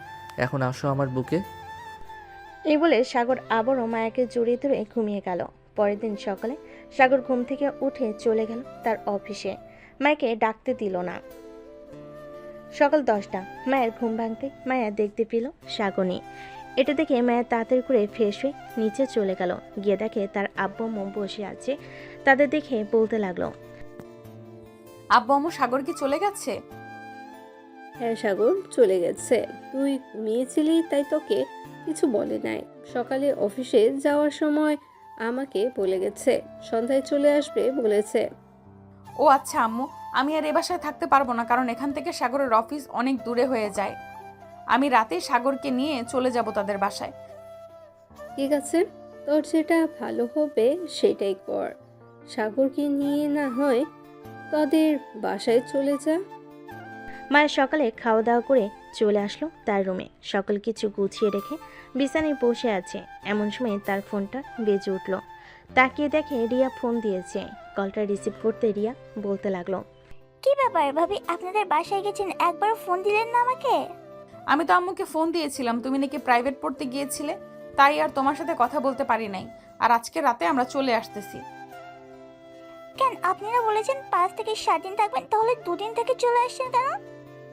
এখন আসো আমার বুকে। এই বলে সাগর আবারও মায়াকে জড়িয়ে ধরে ঘুমিয়ে গেল। পরের দিন সকালে সাগর ঘুম থেকে উঠে চলে গেল তার অফিসে। মায়াকে ডাকতে দিল না। সকাল 10টা। মায়ের ঘুম ভাঙতে মায়া দেখতে পেল সাগর নেই। এটা দেখে মায়া তাড়াতাড়ি করে ফ্রেশ হয়ে নিচে চলে গেল। গিয়ে দেখে তার আব্বু আম্মু বসে আছে। তাদের দেখে বলতে লাগলো, আব্বু আম্মু সাগর কি চলে গেছে? হ্যাঁ সাগর চলে গেছে, তুই ঘুমিয়েছিলি তাই তোকে কিছু বলে নাই। সকালে অফিসে যাওয়ার সময় আমাকে বলে গেছে, সন্ধ্যায় চলে আসবে বলেছে। ও আচ্ছা আম্মু, আমি আর এ বাসায় থাকতে পারবো না, কারণ এখান থেকে সাগরের অফিস অনেক দূরে হয়ে যায়। আমি রাতে সাগরকে নিয়ে চলে যাব তাদের বাসায়। ঠিক আছে, তোর যেটা ভালো হবে সেটাই কর। সাগরকে নিয়ে না হয় তোদের বাসায় চলে যা। মায়ের সকালে খাওয়া দাওয়া করে চলে আসলো তার রুমে। সকল কিছু গুছিয়ে রেখে বিছানায় বসে আছে। এমন সময় তার ফোনটা বেজে উঠল। তাকিয়ে দেখে রিয়া ফোন দিয়েছে। কলটা রিসিভ করতে রিয়া বলতে লাগলো, কি ব্যাপার ভাবি, আপনাদের বাসায় গেছেন, একবার ফোন দিলেন না আমাকে? আমি তো আম্মুকে ফোন দিয়েছিলাম, তুমি নাকি প্রাইভেট পড়তে গিয়েছিলে, তাই আর তোমার সাথে কথা বলতে পারি নাই। আর আজকে রাতে আমরা চলে আসতেছি। কেন, আপনারা বলেছেন 5 থেকে 7 দিন থাকবেন, তাহলে 2 দিন থেকে চলে আসছেন কেন?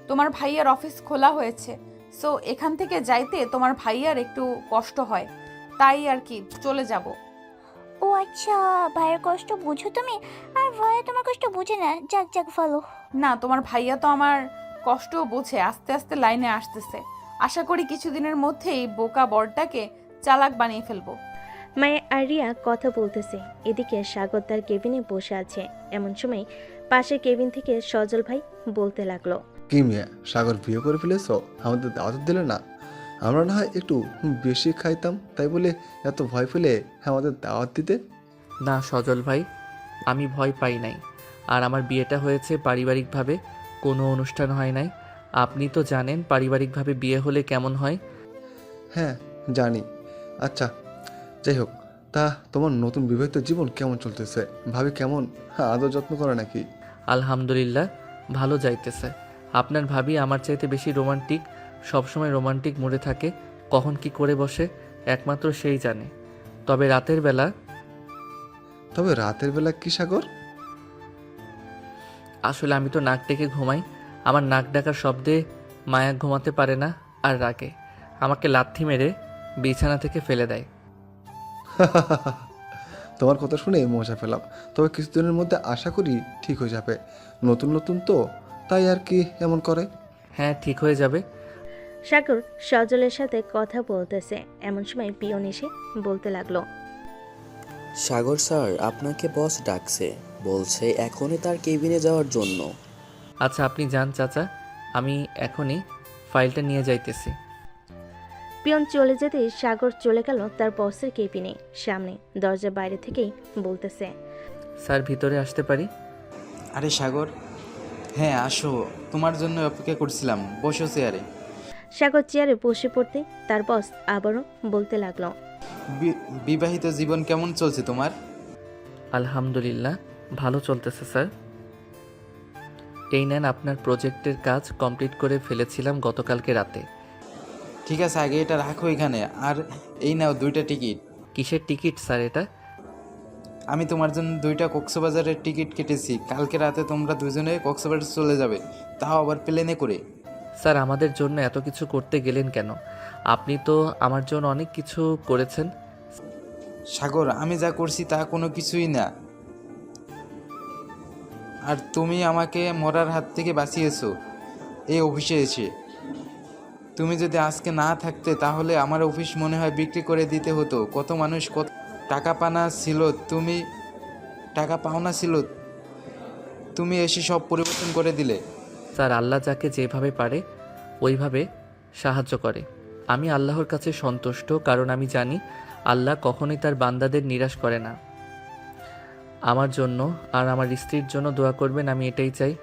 তোমার ভাইয়ার অফিস খোলা হয়েছে, সো এখান থেকে যাইতে তোমার ভাইয়ার একটু কষ্ট হয়, তাই আর কি চলে যাব। ও আচ্ছা, ভাইয়ের কষ্ট বুঝো তুমি, আর ভাইয়া তোমার কষ্ট বুঝে না। যাক যাক ভালো। না, তোমার ভাইয়া তো আমার কষ্ট বোঝে, আস্তে আস্তে লাইনে আসতেছে। আশা করি কিছুদিনের মধ্যেই বোকা বড়টাকে চালাক বানিয়ে ফেলবো। মায়া আর রিয়া কথা বলতেছে। এদিকে সাগর তার কেবিনে বসে আছে। এমন সময় পাশের কেবিন থেকে সজল ভাই বলতে লাগলো, কি মিয়া, সাগর বিয়ে করে ফেলেছ? আমাদের দাওয়াত দিলে না? আমরা না হয় একটু বেশি খাইতাম, তাই বলে এত ভয় পেলে আমাদের দাওয়াত দিতে? না সজল ভাই, আমি ভয় পাই নাই। আর আমার বিয়েটা হয়েছে পারিবারিকভাবে, কোনো অনুষ্ঠান হয় নাই। আপনি তো জানেন পারিবারিকভাবে বিয়ে হলে কেমন হয়। হ্যাঁ জানি। আচ্ছা যাই হোক, তা তোমার নতুন বিবাহিত জীবন কেমন চলতেছে? ভাবি কেমন আদর যত্ন করে নাকি? আলহামদুলিল্লাহ, ভালো যাইতেছে। আপনার ভাবি আমার চাইতে বেশি রোমান্টিক, সবসময় রোমান্টিক মোডে থাকে। কখন কি করে বসে একমাত্র সেই জানে। তবে রাতের বেলা কি সাগর? আসলে আমি তো নাক ডেকে ঘুমাই। আমার নাক ডাকার শব্দে মায়া ঘুমাতে পারে না আর রাগে আমাকে লাথি মেরে বিছানা থেকে ফেলে দেয়। তোমার কথা শুনে মজা পেলাম, তবে কিছুদিনের মধ্যে আশা করি ঠিক হয়ে যাবে। নতুন নতুন তো, তাই আর কি এমন করে। হ্যাঁ, ঠিক হয়ে যাবে। সাগর সজলের সাথে কথা বলতেছে, এমন সময় পিয়ন এসে বলতে লাগলো, সাগর স্যার আপনাকে বস ডাকছে, বলছে এখনই তার কেবিনে যাওয়ার জন্য। আচ্ছা, আপনি যান চাচা, আমি এখনই ফাইলটা নিয়ে যাইতেছি। পিয়ন চলে যেতে সাগর চলে গেল তার বসের কেবিনে। সামনে দরজার বাইরে থেকেই বলতেছে, স্যার ভিতরে আসতে পারি? আরে সাগর, হ্যাঁ আসো, তোমার জন্য অপেক্ষা করছিলাম, বসো চেয়ারে। সাগর চেয়ারে বসে পড়তে তার বস আবারও বলতে লাগলো, বিবাহিত জীবন কেমন চলছে তোমার? আলহামদুলিল্লাহ, ভালো চলতেছে স্যার। এই নেন, আপনার প্রজেক্টের কাজ কমপ্লিট করে ফেলেছিলাম গতকালকে রাতে। ঠিক আছে, আগে এটা রাখো এখানে, আর এই নাও 2টা টিকিট। কিসের টিকিট স্যার এটা? আমি তোমার জন্য 2টা কক্সবাজারের টিকিট কেটেছি, কালকে রাতে তোমরা দুজনে কক্সবাজার চলে যাবে, তাও আবার প্লেনে করে। স্যার, আমাদের জন্য এত কিছু করতে গেলেন কেন? আপনি তো আমার জন্য অনেক কিছু করেছেন। সাগর, আমি যা করছি তা কোনো কিছুই না, আর তুমি আমাকে মরার হাত থেকে বাঁচিয়েছো এই অফিসে এসে। তুমি যদি আজকে না থাকতে তাহলে আমার অফিস মনে হয় বিক্রি করে দিতে হতো। কত মানুষ কত টাকা পাওনা ছিল, তুমি এসে সব পরিবর্তন করে দিলে। স্যার, আল্লাহ যাকে যেভাবে পারে ওইভাবে সাহায্য করে। আমি আল্লাহর কাছে সন্তুষ্ট, কারণ আমি জানি আল্লাহ কখনোই তার বান্দাদের নিরাশ করে না। আমার জন্য আর আমার স্ত্রীর জন্য দোয়া করবেন, আমি এটাই চাই।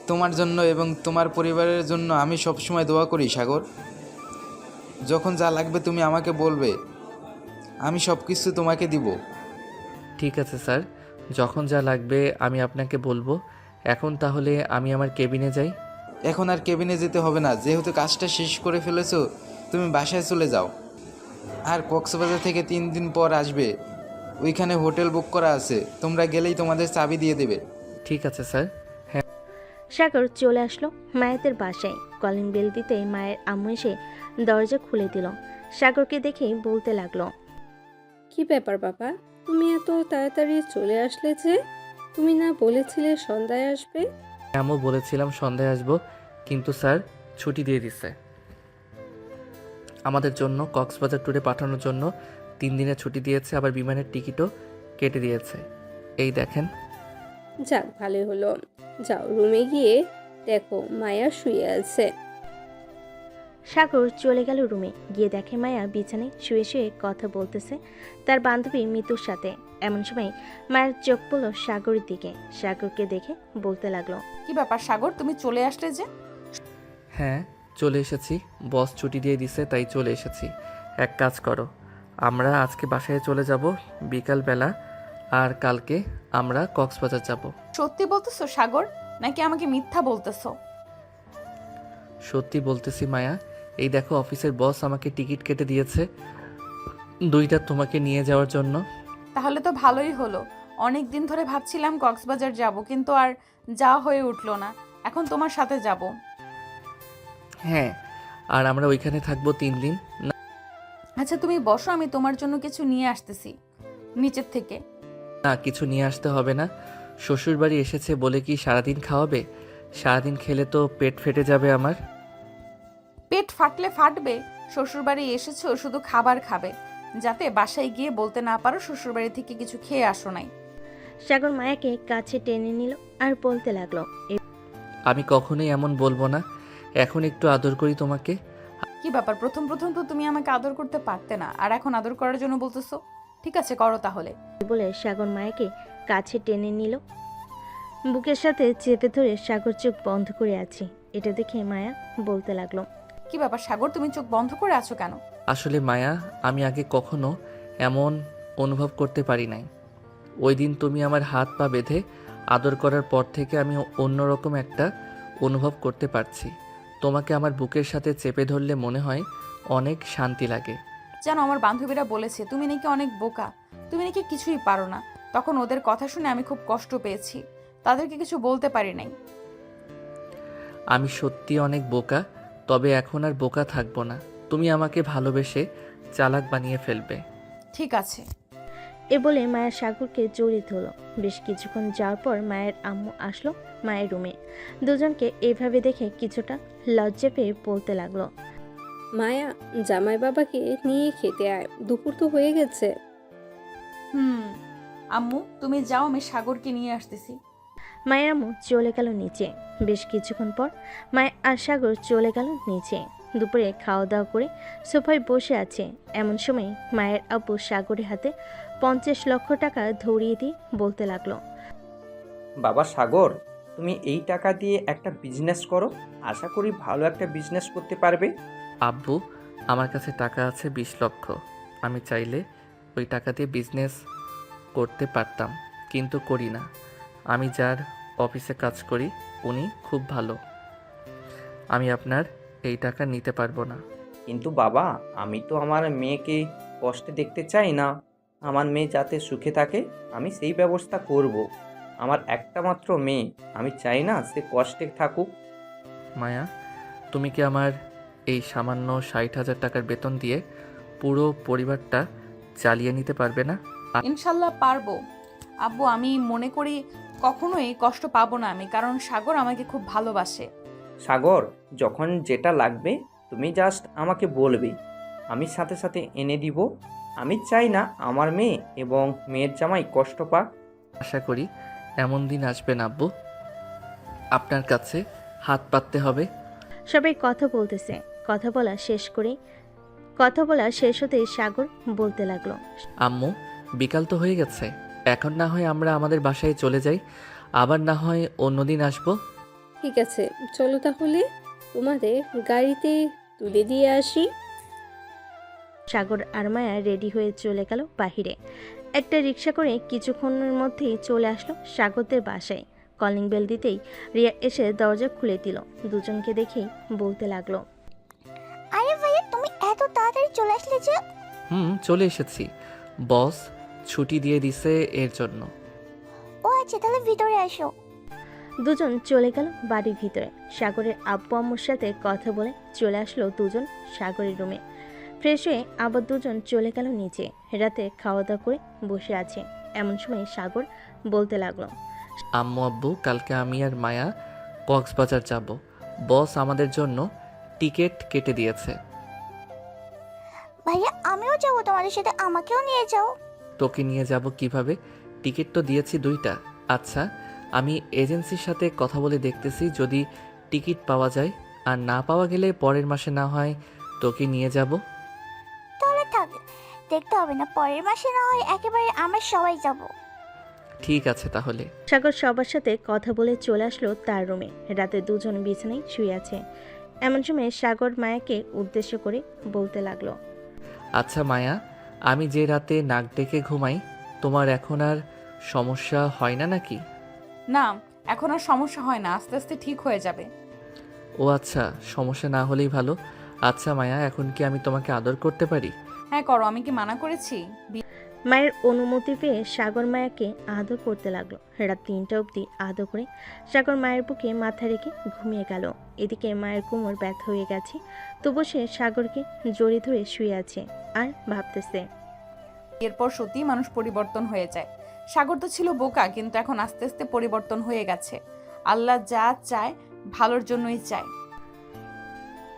তোমার জন্য এবং তোমার পরিবারের জন্য আমি সবসময় দোয়া করি সাগর। যখন যা লাগবে তুমি আমাকে বলবে, আমি সব কিছু তোমাকে দিব। ঠিক আছে স্যার, যখন যা লাগবে আমি আপনাকে বলবো। এখন তাহলে আমি আমার কেবিনে যাই। এখন আর কেবিনে যেতে হবে না, যেহেতু কাজটা শেষ করে ফেলেছো তুমি বাসায় চলে যাও। আর কক্সবাজার থেকে 3 দিন পর আসবে, ওইখানে হোটেল বুক করা আছে, তোমরা গেলেই তোমাদের চাবি দিয়ে দেবে। ঠিক আছে স্যার। সাগর চলে আসলো মায়েদের বাসায়। কলিং বেল দিতে মায়ের আম্মু এসে দরজা খুলে দিল। সাগরকে দেখে বলতে লাগলো, কি ব্যাপার বাবা, তুমি এত তাড়াতাড়ি চলে আসলে যে? তুমি না বলেছিলে সন্ধ্যায় আসবে? আমিও বলেছিলাম সন্ধ্যায় আসবো, কিন্তু স্যার ছুটি দিয়ে দিছে আমাদের জন্য। কক্সবাজার ট্যুরে পাঠানোর জন্য 3 দিনের ছুটি দিয়েছে, আবার বিমানের টিকিটও কেটে দিয়েছে। এই দেখেন। যাক, ভালোই হলো। যাও রুমে গিয়ে দেখো মায়া শুয়ে আছে। সাগর চলে গেল রুমে। গিয়ে দেখে মায়া বিছানায় শুয়ে শুয়ে কথা বলতেছে তার বান্ধবী মিতুর সাথে। এমন সময় মায়ের চোখ পড়ল সাগরের দিকে। সাগরকে দেখে বলতে লাগলো, কি ব্যাপার সাগর, তুমি চলে আসলে যে? হ্যাঁ, চলে এসেছি। বস ছুটি দিয়ে দিছে, তাই চলে এসেছি। এক কাজ করো, আমরা আজকে বাসায় চলে যাব বিকালবেলা, আর কালকে আমরা কক্সবাজার যাব। সত্যি বলতেছো সাগর, নাকি আমাকে মিথ্যা বলতেছো? সত্যি বলতেছি মায়া। এই দেখো, অফিসের বস আমাকে টিকিট কেটে দিয়েছে 2টা তোমাকে নিয়ে যাওয়ার জন্য। তাহলে তো ভালোই হলো। অনেক দিন ধরে ভাবছিলাম কক্সবাজার যাব, কিন্তু আর যাওয়া হয়ে উঠলো না। এখন তোমার সাথে যাব। হ্যাঁ, আর আমরা ওইখানে থাকবো 3 দিন। আচ্ছা তুমি বসো, আমি তোমার জন্য কিছু নিয়ে আসতেছি নিচের থেকে। না, কিছু নিয়ে আসতে হবে না। শ্বশুর বাড়ি এসেছে বলে কি সারাদিন খাওয়াবে? সারাদিন খেলে তো পেট ফেটে যাবে আমার। পেট ফাটলে ফাটবে, শ্বশুরবাড়ি এসেছো শুধু খাবার খাবে, যাতে বাসায় গিয়ে বলতে না পারো শ্বশুরবাড়ি থেকে কিছু খেয়ে আসো নাই। সাগর মায়াকে কাছে টেনে নিল আর বলতে লাগলো, আমি কখনোই এমন বলবো না। এখন একটু আদর করি তোমাকে। কি ব্যাপার, প্রথম প্রথম তো তুমি আমাকে আদর করতে পারতে না, আর এখন আদর করার জন্য বলতেছো? ঠিক আছে, করো তাহলে। বলে সাগর মায়াকে কাছে টেনে নিল। বুকের সাথে চেপে ধরে সাগর চোখ বন্ধ করে আছে। এটা দেখে মায়া বলতে লাগলো, কি ব্যাপার সাগর, তুমি চোখ বন্ধ করে আছো কেন? আসলে মায়া, আমি আগে কখনো এমন অনুভব করতে পারি নাই। ওই দিন তুমি আমার হাত পা বেঁধে আদর করার পর থেকে আমি অন্যরকম একটা অনুভব করতে পারছি। তোমাকে আমার বুকের সাথে চেপে ধরলে মনে হয় অনেক শান্তি লাগে। জানো, আমার বান্ধবীরা বলেছে তুমি নাকি অনেক বোকা, তুমি নাকি কিছুই পারো না। তখন ওদের কথা শুনে আমি খুব কষ্ট পেয়েছি, তাদেরকে কিছু বলতে পারি নাই। আমি সত্যি অনেক বোকা, তবে এখন আর বোকা থাকবো না। তুমি আমাকে ভালোবেসে চালাক বানিয়ে ফেলবে। ঠিক আছে। এ বলে মায়া সাগরকে জড়িয়ে ধরল। বেশ কিছুক্ষণ যাওয়ার পর মায়ের আম্মু আসলো মায়ের রুমে। দুজনকে এইভাবে দেখে কিছুটা লজ্জা পেয়ে বলতে লাগলো, মায়া, জামাই বাবাকে নিয়ে খেতে আয়, দুপুর তো হয়ে গেছে। আম্মু তুমি যাও, আমি সাগরকে নিয়ে আসতেছি। মায়ের আম্মু চলে গেল নিচে। বেশ কিছুক্ষণ পর মায়া আর সাগর চলে গেল নিচে। দুপুরে খাওয়া দাওয়া করে সোফায় বসে আছে। এমন সময় মায়ের আব্বু সাগরের হাতে 50 লক্ষ টাকা ধরিয়ে দিয়ে বলতে লাগলো, বাবা সাগর, তুমি এই টাকা দিয়ে একটা বিজনেস করো, আশা করি ভালো একটা বিজনেস করতে পারবে। আব্বু, আমার কাছে টাকা আছে 20 লক্ষ। আমি চাইলে ওই টাকা দিয়ে বিজনেস করতে পারতাম, কিন্তু করি না। আমি যার অফিসে কাজ করি উনি খুব ভালো। আমি আপনার এই টাকা নিতে পারবো না। কিন্তু বাবা, আমি তো আমার মেয়েকে কষ্টে দেখতে চাই না। আমার মেয়ে যাতে সুখে থাকে আমি সেই ব্যবস্থা করব। আমার একটা মাত্র মেয়ে, আমি চাই না সে কষ্টে থাকুক। মায়া, তুমি কি আমার এই সামান্য 60,000 টাকার বেতন দিয়ে পুরো পরিবারটা চালিয়ে নিতে পারবে না? ইনশাল্লাহ পারবো আব্বু। আমি মনে করি কখনোই কষ্ট পাবো না আমি, কারণ সাগর আমাকে খুব ভালোবাসে। সাগর, যখন যেটা লাগবে তুমি জাস্ট আমাকে বলবে, আমি সাথে সাথে এনে দিব। আমি চাই না আমার মেয়ে এবং মেয়ের জামাই কষ্ট পাক। আশা করি এমন দিন আসবে না আব্বু, আপনার কাছে হাত পাততে হবে। সবাই কথা বলতেছে। কথা বলা শেষ হতেই সাগর বলতে লাগলো, আম্মু, বিকাল তো হয়ে গেছে, এখন না হয় আমরা আমাদের বাসায় চলে যাই, আবার না হয় অন্যদিন আসবো। ঠিক আছে, চলো তাহলে তোমাদের গাড়িতে তুলে দিয়ে আসি। সাগর আর মায়া রেডি হয়ে চলে গেল বাহিরে। একটা রিক্সা করে কিছুক্ষণের মধ্যেই চলে আসলো সাগরদের বাসায়। কলিং বেল দিতেই রিয়া এসে দরজা খুলে দিল। দুজনকে দেখেই বলতে লাগলো, আরে ভাইয়া, তুমি এত তাড়াতাড়ি চলে আসলে যে? চলে এসেছি, বস ছুটি দিয়ে দিছে এর জন্য। ও আচ্ছা, তাহলে ভিতরে আসো। দুজন চলে গেল বাড়ির ভিতরে। সাগরের আব্বু আম্মুর সাথে কথা বলে চলে আসলো দুজন সাগরের রুমে। ফ্রেশ হয়ে আবার দুজন চলে গেল নিচে। রাতে খাওয়া দাওয়া করে বসে আছে। এমন সময় সাগর বলতে লাগলো, আম্মু আব্বু, কালকে আমি আর মায়া কক্সবাজার যাব। বস আমাদের জন্য টিকিট কেটে দিয়েছে। ভাইয়া, আমিও যাবো তোমাদের সাথে, আমাকেও নিয়ে যাও। তোকে নিয়ে যাব কিভাবে? টিকিট তো দিয়েছি 2টা। আচ্ছা, আমি এজেন্সির সাথে কথা বলে দেখতেছি, যদি টিকিট পাওয়া যায়, আর না পাওয়া গেলে পরের মাসে না হয় তোকে নিয়ে যাব। তাহলে থাক, দেখতে হবে না, পরের মাসে না হয় একেবারে আমরা সবাই যাব। ঠিক আছে তাহলে। সাগর সবার সাথে কথা বলে চলে আসলো তার রুমে। রাতে দুজন বিছানায় শুয়ে আছে। এমন সময় সাগর মায়াকে উদ্দেশ্য করে বলতে লাগলো, আচ্ছা মায়া, আমি যে রাতে নাক ডেকে ঘুমাই, তোমার এখন আর সমস্যা হয় না নাকি? না, এখন আর সমস্যা হয় না, আস্তে আস্তে ঠিক হয়ে যাবে। ও আচ্ছা, সমস্যা না হলেই ভালো। আচ্ছা মায়া, এখন কি আমি তোমাকে আদর করতে পারি? হ্যাঁ করো, আমি কি মানা করেছি? মায়ের অনুমতি পেয়ে সাগর মায়াকে আদর করতে লাগলো। রাত 3টা অবধি আদর করে সাগর মায়ের বুকে মাথা রেখে ঘুমিয়ে গেল। এদিকে মায়ের কোমর ব্যথা হয়ে গেছে, তবু সে সাগরকে জড়িয়ে ধরে শুয়ে আছে আর ভাবতেছে। এরপর সত্যি মানুষ পরিবর্তন হয়ে যায়। সাগর তো ছিল বোকা, কিন্তু এখন আস্তে আস্তে পরিবর্তন হয়ে গেছে। আল্লাহ যা চায় ভালোর জন্যই চায়।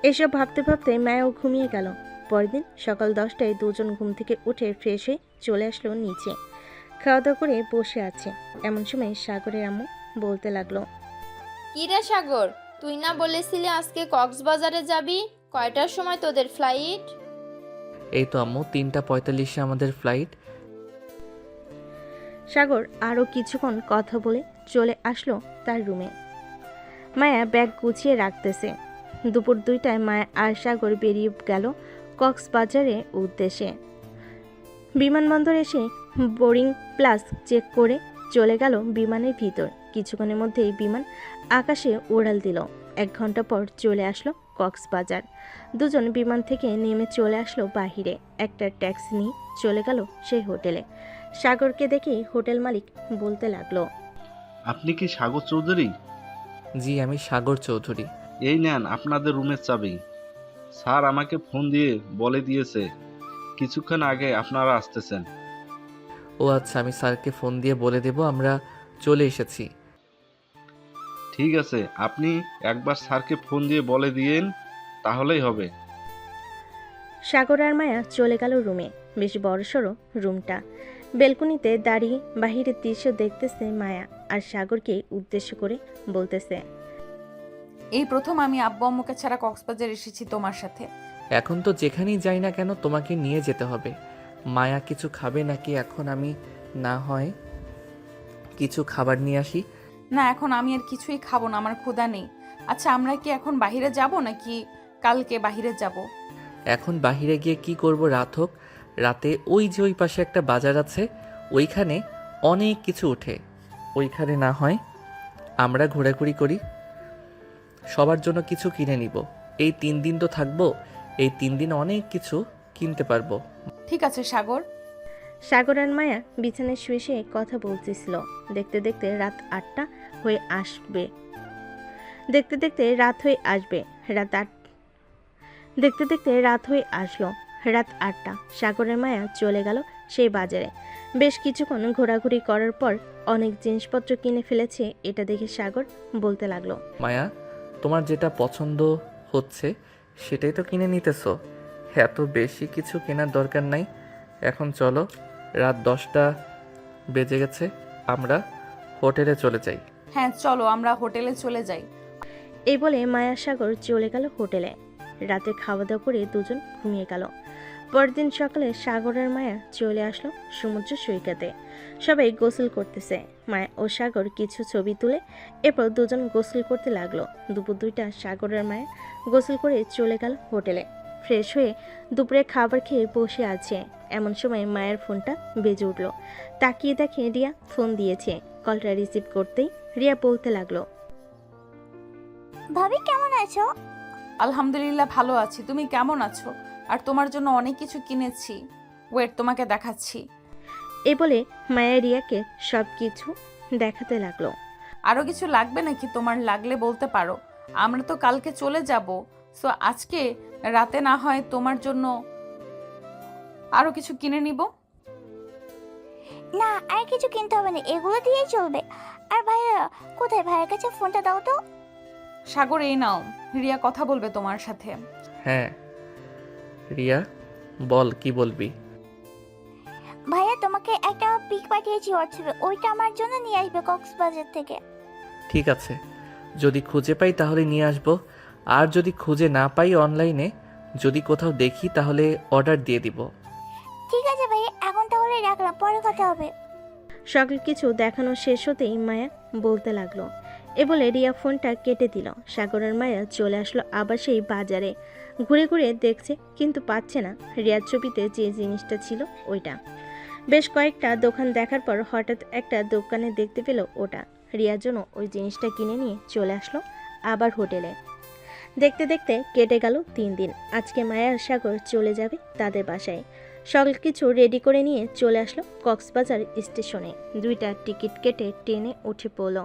এসব ভাবতে ভাবতে মায়াও ঘুমিয়ে গেল। পরের দিন সকাল 10টায় দুজন ঘুম থেকে উঠে ফ্রেশ হয়ে চলে আসলো নিচে। খাওয়া দাওয়া করে বসে আছে। এমন সময় সাগরের আম্মু বলতে লাগলো, কি রে সাগর, তুই না বলেছিলি আজকে কক্সবাজারে যাবি? কয়টার সময় তোদের ফ্লাইট? এই তো আম্মু, 3:45-এ আমাদের ফ্লাইট। সাগর আরও কিছুক্ষণ কথা বলে চলে আসলো তার রুমে। মায়া ব্যাগ গুছিয়ে রাখতেছে। দুপুর 2টায় মায়া আর সাগর বেরিয়ে গেল কক্সবাজারের উদ্দেশ্যে। বিমানবন্দর এসে বোর্ডিং প্লাস চেক করে চলে গেল বিমানের ভিতর। কিছুক্ষণের মধ্যেই বিমান আকাশে উড়াল দিল। 1 ঘন্টা পর চলে আসলো কক্সবাজার। দুজন বিমান থেকে নেমে চলে আসলো বাহিরে। একটা ট্যাক্সি নিয়ে চলে গেল সেই হোটেলে। সাগরকে দেখেই হোটেল মালিক বলতে লাগলো, আপনি কি সাগর চৌধুরী? জি, আমি সাগর চৌধুরী। এই নেন আপনাদের রুমের চাবি। স্যার আমাকে ফোন দিয়ে বলে দিয়েছে কিছুক্ষণ আগে আপনারা আসতেছেন। ও আচ্ছা, আমি স্যারকে ফোন দিয়ে বলে দেব আমরা চলে এসেছি। ঠিক আছে, আপনি একবার স্যারকে ফোন দিয়ে বলে দিয়েন, তাহলেই হবে। সাগর আর মায়া চলে গেল রুমে। বেশ বড়সড় রুমটা। বেলকনিতে দাঁড়িয়ে বাহিরের দৃশ্য দেখতেছে মায়া, আর সাগরকে উদ্দেশ্য করে বলতেছে, এই প্রথম আমি আব্বু আম্মুকে ছাড়া কক্সবাজার এসেছি তোমার সাথে। এখন তো যেখানেই যাই না কেন তোমাকে নিয়ে যেতে হবে। মায়া কিছু খাবে নাকি? এখন আমি না হয় কিছু খাবার নিয়ে আসি। না, এখন আমি আর কিছুই খাবো না, আমার ক্ষুধা নেই। আচ্ছা, আমরা কি এখন বাইরে যাব নাকি কালকে বাইরে যাব? এখন বাইরে গিয়ে কি করব? রাত হোক। রাতে ওই যে ওই পাশে একটা বাজার আছে, ওইখানে অনেক কিছু ওঠে। ওইখানে না হয় আমরা ঘোরাঘুরি করি, সবার জন্য কিছু কিনে নিব। এই 3 দিন তো থাকবো, এই 3 দিন অনেক কিছু কিনতে পারবো। ঠিক আছে সাগর। সাগর আর মায়া বিছানায় শুয়ে শুয়ে কথা বলতেছিল। দেখতে দেখতে রাত 8টা হয়ে আসবে। দেখতে দেখতে রাত হয়ে আসবে। দেখতে দেখতে রাত হয়ে আসলো। রাত 8টা। সাগরের মায়া চলে গেল সেই বাজারে। বেশ কিছুক্ষণ ঘোরাঘুরি করার পর অনেক জিনিসপত্র কিনে ফেলেছে। এটা দেখে সাগর বলতে লাগলো, মায়া, তোমার যেটা পছন্দ হচ্ছে সেটাই তো কিনে নিতেছো। এত বেশি কিছু কেনার দরকার নাই। এখন চলো, রাত 10টা বেজে গেছে, আমরা হোটেলে চলে যাই। হ্যাঁ চলো, আমরা হোটেলে চলে যাই। এই বলে মায়া সাগর চলে গেল হোটেলে। রাতে খাওয়া দাওয়া করে দুজন ঘুমিয়ে গেল। পরদিন সকালে সাগর আর মায়া চলে আসলো সমুদ্র সৈকতে। সবাই গোসল করতেছে। মায়া ও সাগর কিছু ছবি তুলে এরপর দুজন গোসল করতে লাগলো। দুপুর 2টা সাগর আর মায়া গোসল করে চলে গেল হোটেলে। ফ্রেশ হয়ে দুপুরে খাবার খেয়ে বসে আছে। এমন সময় মায়ের ফোনটা বেজে উঠল। তাকিয়ে দেখে রিয়া ফোন দিয়েছে। কলটা রিসিভ করতেই রিয়া বলতে লাগলো, ভাবি কেমন আছো? আলহামদুলিল্লাহ ভালো আছি, তুমি কেমন আছো? আর তোমার জন্য অনেক কিছু কিনেছি, ওয়েট তোমাকে দেখাচ্ছি। এই বলে মায়া রিয়াকে সব কিছু দেখাতে লাগলো। আরো কিছু লাগবে নাকি? তোমার লাগলে বলতে পারো, আমরা তো কালকে চলে যাব। সো আজকে রাতে না হয় তোমার জন্য আরো কিছু কিনে নিব। না, আর কিছু কিনতে হবে না, এগুলো দিয়েই চলবে। আর ভাইয়া কোথায়? ভাইয়ের কাছে ফোনটা দাও তো। সাগর এই নাও, রিয়া কথা বলবে তোমার সাথে। হ্যাঁ রিয়া, বল কি বলবি? ভাইয়া তোমাকে একটা পিক পাঠিয়েছি হোয়াটসঅ্যাপে, ওইটা আমার জন্য নিয়ে আসবে কক্সবাজার থেকে। ঠিক আছে, যদি খুঁজে পাই তাহলে নিয়ে আসবো। আর যদি খুঁজে না পাই অনলাইনে যদি কোথাও দেখি তাহলে অর্ডার দিয়ে দিব। ঠিক আছে ভাইয়া, এখন তাহলে রাখলাম, পরে কথা হবে। সকল কিছু দেখানো শেষ হতেই মায়া বলতে লাগলো। এ বলে রিয়া ফোনটা কেটে দিল। সাগর আর মায়া চলে আসলো আবার সেই বাজারে। ঘুরে ঘুরে দেখছে কিন্তু পাচ্ছে না রিয়ার ছবিতে যে জিনিসটা ছিল ওইটা। বেশ কয়েকটা দোকান দেখার পর হঠাৎ একটা দোকানে দেখতে পেল ওটা। রিয়ার জন্য ওই জিনিসটা কিনে নিয়ে চলে আসলো আবার হোটেলে। দেখতে দেখতে কেটে গেল 3 দিন। আজকে মায়া আর সাগর চলে যাবে তাদের বাসায়। সকল কিছু রেডি করে নিয়ে চলে আসলো কক্সবাজার স্টেশনে। 2টা টিকিট কেটে ট্রেনে উঠে পড়ল।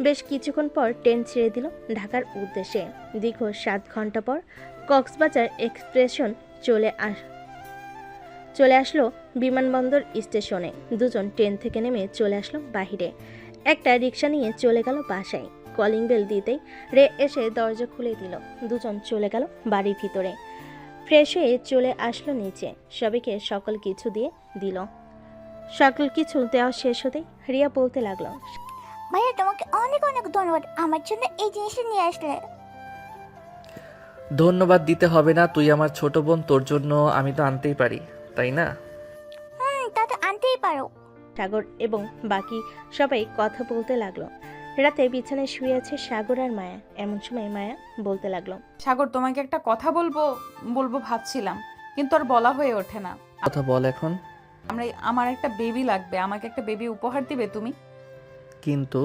বেশ কিছুক্ষণ পর ট্রেন ছেড়ে দিল ঢাকার উদ্দেশ্যে। দীর্ঘ 7 ঘন্টা পর কক্সবাজার এক্সপ্রেশন চলে আসলো বিমানবন্দর স্টেশনে। দুজন ট্রেন থেকে নেমে চলে আসলো বাহিরে। একটা রিক্সা নিয়ে চলে গেল বাসায়। কলিং বেল দিতেই রে এসে দরজা খুলে দিল। দুজন চলে গেল বাড়ির ভিতরে। ফ্রেশ হয়ে চলে আসলো নিচে। সবাইকে সকল কিছু দিয়ে দিল। সকল কিছু দেওয়া শেষ হতেই রিয়া বলতে লাগলো, ভাইয়া তোমাকে অনেক অনেক ধন্যবাদ, আমার জন্য এই জিনিসটা নিয়ে আসলে। ধন্যবাদ দিতে হবে না, তুই আমার ছোট বোন, তোর জন্য আমি তো আনতেই পারি, তাই না? তা তো আনতেই পারো। সাগর এবং বাকি সবাই কথা বলতে লাগলো। রাতে বিছানায় শুয়ে আছে সাগর আর মায়া। এমন সময় মায়া বলতে লাগলো, সাগর তোমাকে একটা কথা বলবো ভাবছিলাম, কিন্তু আর বলা হয়ে ওঠে না। কথা বল এখন। আমার একটা বেবি লাগবে, আমাকে একটা বেবি উপহার দিবে তুমি? কিন্তু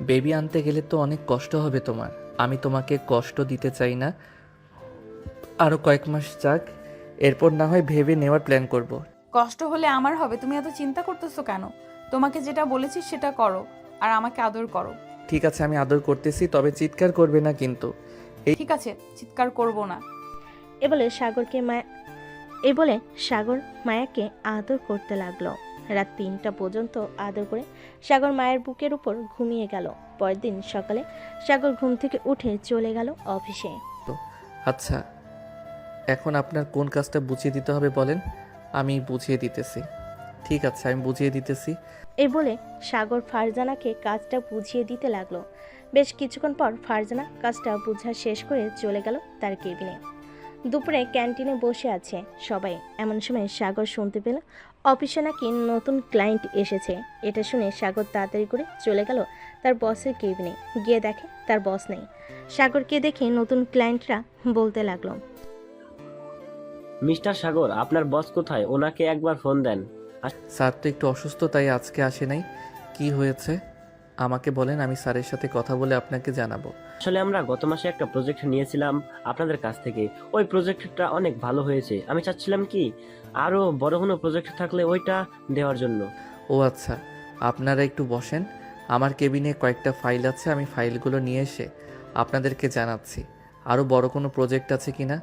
বেবি আনতে গেলে তো অনেক কষ্ট হবে তোমার। আমি তোমাকে কষ্ট দিতে চাই না। আরো কয়েক মাস যাক, এরপর না হয় ভেবে নেওয়ার প্ল্যান করব। কষ্ট হলে আমার হবে, তুমি এত চিন্তা করতেছো কেন? তোমাকে যেটা বলেছি সেটা করো, আর আমাকে আদর করো। ঠিক আছে, আমি আদর করতেছি, তবে চিৎকার করবে না কিন্তু। ঠিক আছে, চিৎকার করব না। এ বলে এই বলে সাগর মায়াকে আদর করতে লাগলো। রাত 3টা পর্যন্ত আদর করে সাগর মায়ের বুকের উপর ঘুমিয়ে গেল। পরের দিন সকালে সাগর ঘুম থেকে উঠে চলে গেল অফিসে। আচ্ছা, এখন আপনার কোন কাজটা বুঝিয়ে দিতে হবে বলেন, আমি বুঝিয়ে দিতেছি। ঠিক আছে, আমি বুঝিয়ে দিতেছি। এই বলে সাগর ফারজানাকে কাজটা বুঝিয়ে দিতে লাগলো। বেশ কিছুক্ষণ পর ফারজানা কাজটা বোঝা শেষ করে চলে গেল তার কেবিনে। দুপুরে ক্যান্টিনে বসে আছে সবাই। এমন সময় সাগর শুনতে পেল অফিসে নাকি নতুন ক্লায়েন্ট এসেছে। এটা শুনে সাগর তাড়াতাড়ি করে চলে গেল তার বসের কেবিনে। গিয়ে দেখে তার বস নেই। সাগরকে দেখে নতুন ক্লায়েন্টরা বলতে লাগলো, মিস্টার সাগর, আপনার বস কোথায়? ওনাকে একবার ফোন দেন। স্যার তো একটু অসুস্থ, তাই আজকে আসে নাই। কি হয়েছে আমাকে বলেন, আমি স্যারের সাথে কথা বলে আপনাকে জানাবো। আসলে আমরা গত মাসে একটা প্রজেক্ট নিয়েছিলাম আপনাদের কাছ থেকে। ওই প্রজেক্টটা অনেক ভালো হয়েছে। আমি চাচ্ছিলাম কি আরো বড় কোনো প্রজেক্ট থাকলে ওইটা দেওয়ার জন্য। ও আচ্ছা, আপনারা একটু বসেন। আমার কেবিনে কয়েকটা ফাইল আছে, আমি ফাইলগুলো নিয়ে এসে আপনাদেরকে জানাচ্ছি আরও বড় কোনো প্রজেক্ট আছে কিনা।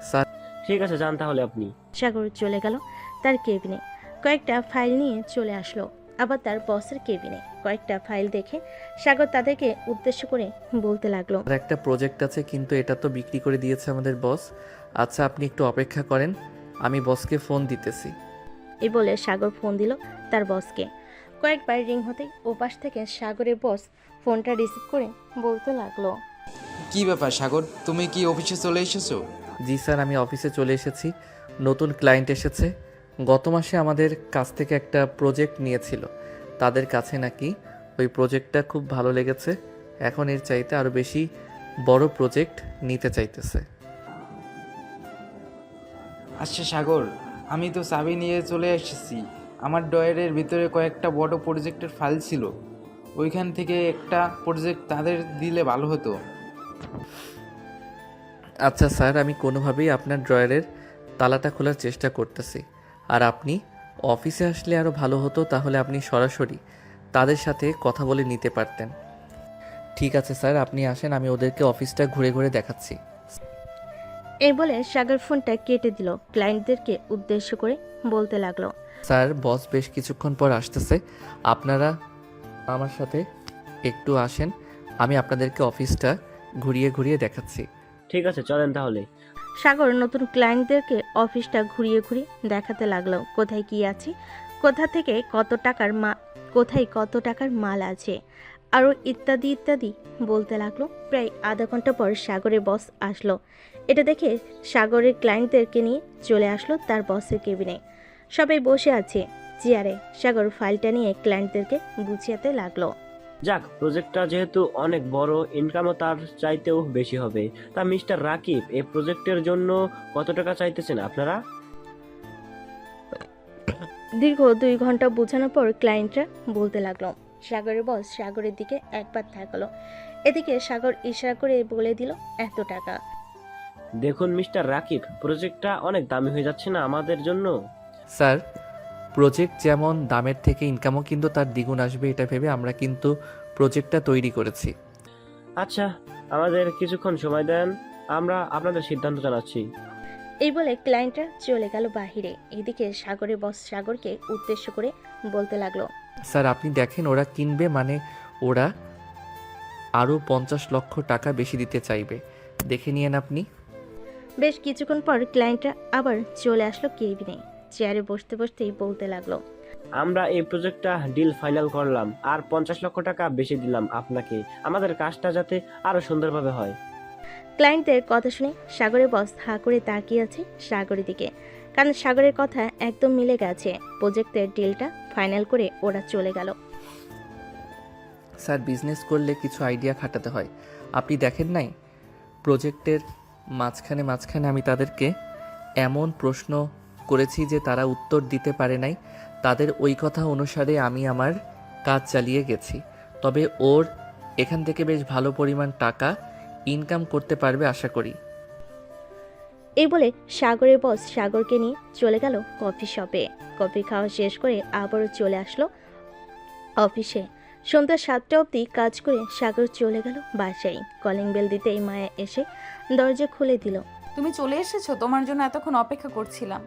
স্যার ঠিক আছে, যান তাহলে আপনি। সাগর চলে গেল তার কেবিনে। কয়েকটা ফাইল নিয়ে চলে আসলো আবার তার বসের কেবিনে। কয়েকটা ফাইল দেখে সাগর তাদেরকে উদ্দেশ্য করে বলতে লাগলো, আর একটা প্রজেক্ট আছে, কিন্তু এটা তো বিক্রি করে দিয়েছে আমাদের বস। আচ্ছা, আপনি একটু অপেক্ষা করেন, আমি বসকে ফোন দিতেছি। এই বলে সাগর ফোন দিল তার বসকে। কয়েকবার রিং হতেই ওপাশ থেকে সাগরের বস ফোনটা রিসিভ করে বলতে লাগলো, কি ব্যাপার সাগর, তুমি কি অফিসে চলে এসেছো? জি স্যার, আমি অফিসে চলে এসেছি। নতুন ক্লায়েন্ট এসেছে। গত মাসে আমাদের কাছ থেকে একটা প্রজেক্ট নিয়েছিল। তাদের কাছে নাকি ওই প্রজেক্টটা খুব ভালো লেগেছে। এখন এর চাইতে আরও বেশি বড় প্রজেক্ট নিতে চাইতেছে। আচ্ছা সাগর, আমি তো চাবি নিয়ে চলে এসেছি। আমার ড্রয়ারের ভিতরে কয়েকটা বড় প্রজেক্টের ফাইল ছিল। ওইখান থেকে একটা প্রজেক্ট তাদের দিলে ভালো হতো। আচ্ছা স্যার, আমি কোনোভাবেই আপনার ড্রয়ারের তালাটা খোলার চেষ্টা করতেছি। আর আপনি অফিসে আসলে আরও ভালো হতো, তাহলে আপনি সরাসরি তাদের সাথে কথা বলে নিতে পারতেন। ঠিক আছে স্যার, আপনি আসেন, আমি ওদেরকে অফিসটা ঘুরে ঘুরে দেখাচ্ছি। এই বলে সাগর ফোনটা কেটে দিল। ক্লায়েন্টদেরকে উদ্দেশ্য করে বলতে লাগলো, স্যার, বস বেশ কিছুক্ষণ পর আসতেছে। আপনারা আমার সাথে একটু আসেন, আমি আপনাদেরকে অফিসটা ঘুরিয়ে ঘুরিয়ে দেখাচ্ছি। ঠিক আছে, চলেন তাহলে। সাগর নতুন ক্লায়েন্টদেরকে অফিসটা ঘুরিয়ে ঘুরিয়ে দেখাতে লাগলো। কোথায় কি আছে, কোথায় কত টাকার মাল আছে, আরও ইত্যাদি ইত্যাদি বলতে লাগলো। প্রায় আধা ঘন্টা পর সাগরের বস আসলো। এটা দেখে সাগরের ক্লায়েন্টদেরকে নিয়ে চলে আসলো তার বসের কেবিনে। সবাই বসে আছে চেয়ারে। সাগর ফাইলটা নিয়ে ক্লায়েন্টদেরকে বুঝিয়াতে লাগলো। যাক, প্রজেক্টটা যেহেতু অনেক বড়, ইনকামও তার চাইতেও বেশি হবে। তা মিস্টার রাকিব, এই প্রজেক্টের জন্য কত টাকা চাইতেছেন আপনারা? দীর্ঘ 2 ঘন্টা বোঝানোর পর ক্লায়েন্টরা বলতে লাগলো। সাগরের বস সাগরের দিকে একবার তাকালো। এদিকে সাগর ইশারা করে বলে দিল, এত টাকা। দেখুন মিস্টার রাকিব, প্রজেক্টটা অনেক দামি হয়ে যাচ্ছে না আমাদের জন্য? স্যার, প্রজেক্ট যেমন দামের থেকে ইনকামও কিন্তু তার দ্বিগুণ আসবে, এটা ভেবে আমরা কিন্তু প্রজেক্টটা তৈরি করেছি। আচ্ছা, আমাদের কিছুক্ষণ সময় দেন, আমরা আপনাদের সিদ্ধান্ত জানাচ্ছি। এই বলে ক্লায়েন্টরা চলে গেল বাহিরে। এদিকে সাগরের বস সাগরকে উদ্দেশ্য করে বলতে লাগলো, স্যার, আপনি দেখেন, ওরা কিনবে মানে ওরা আরও 50 লক্ষ টাকা বেশি দিতে চাইবে, দেখে নিয়েন আপনি। বেশ কিছুক্ষণ পর ক্লায়েন্টরা আবার চলে আসলো কেবিনে। চেয়ারে বসতে বসতেই বলতে লাগলো, আমরা এই প্রজেক্টটা ডিল ফাইনাল করলাম, আর 50 লক্ষ টাকা বেশি দিলাম আপনাকে, আমাদের কাজটা যাতে আরো সুন্দরভাবে হয়। ক্লায়েন্টদের কথা শুনে সাগরের বস হা করে তাকিয়ে আছে সাগরের দিকে, কারণ সাগরের কথা একদম মিলে গেছে। প্রজেক্টের ডিলটা ফাইনাল করে ওরা চলে গেল। স্যার, বিজনেস করলে কিছু আইডিয়া খাটাতে হয়, আপনি দেখেন নাই? প্রজেক্টের মাঝখানে আমি তাদেরকে এমন প্রশ্ন করেছি যে তারা উত্তর দিতে পারে নাই। তাদের ওই কথা অনুসারে আমি আমার কাজ চালিয়ে গেছি। তবে ওর এখান থেকে বেশ ভালো পরিমাণ টাকা ইনকাম করতে পারবে আশা করি। এই বলে সাগরের বস সাগরকে নিয়ে চলে গেল কফি শপে। কফি খাওয়া শেষ করে আবারও চলে আসলো অফিসে। সন্ধ্যা 7টা অবধি কাজ করে সাগর চলে গেল বাসায়। কলিং বেল দিতেই মায়া এসে দরজা খুলে দিল। তুমি চলে এসেছো? তোমার জন্য এতক্ষণ অপেক্ষা করছিলাম।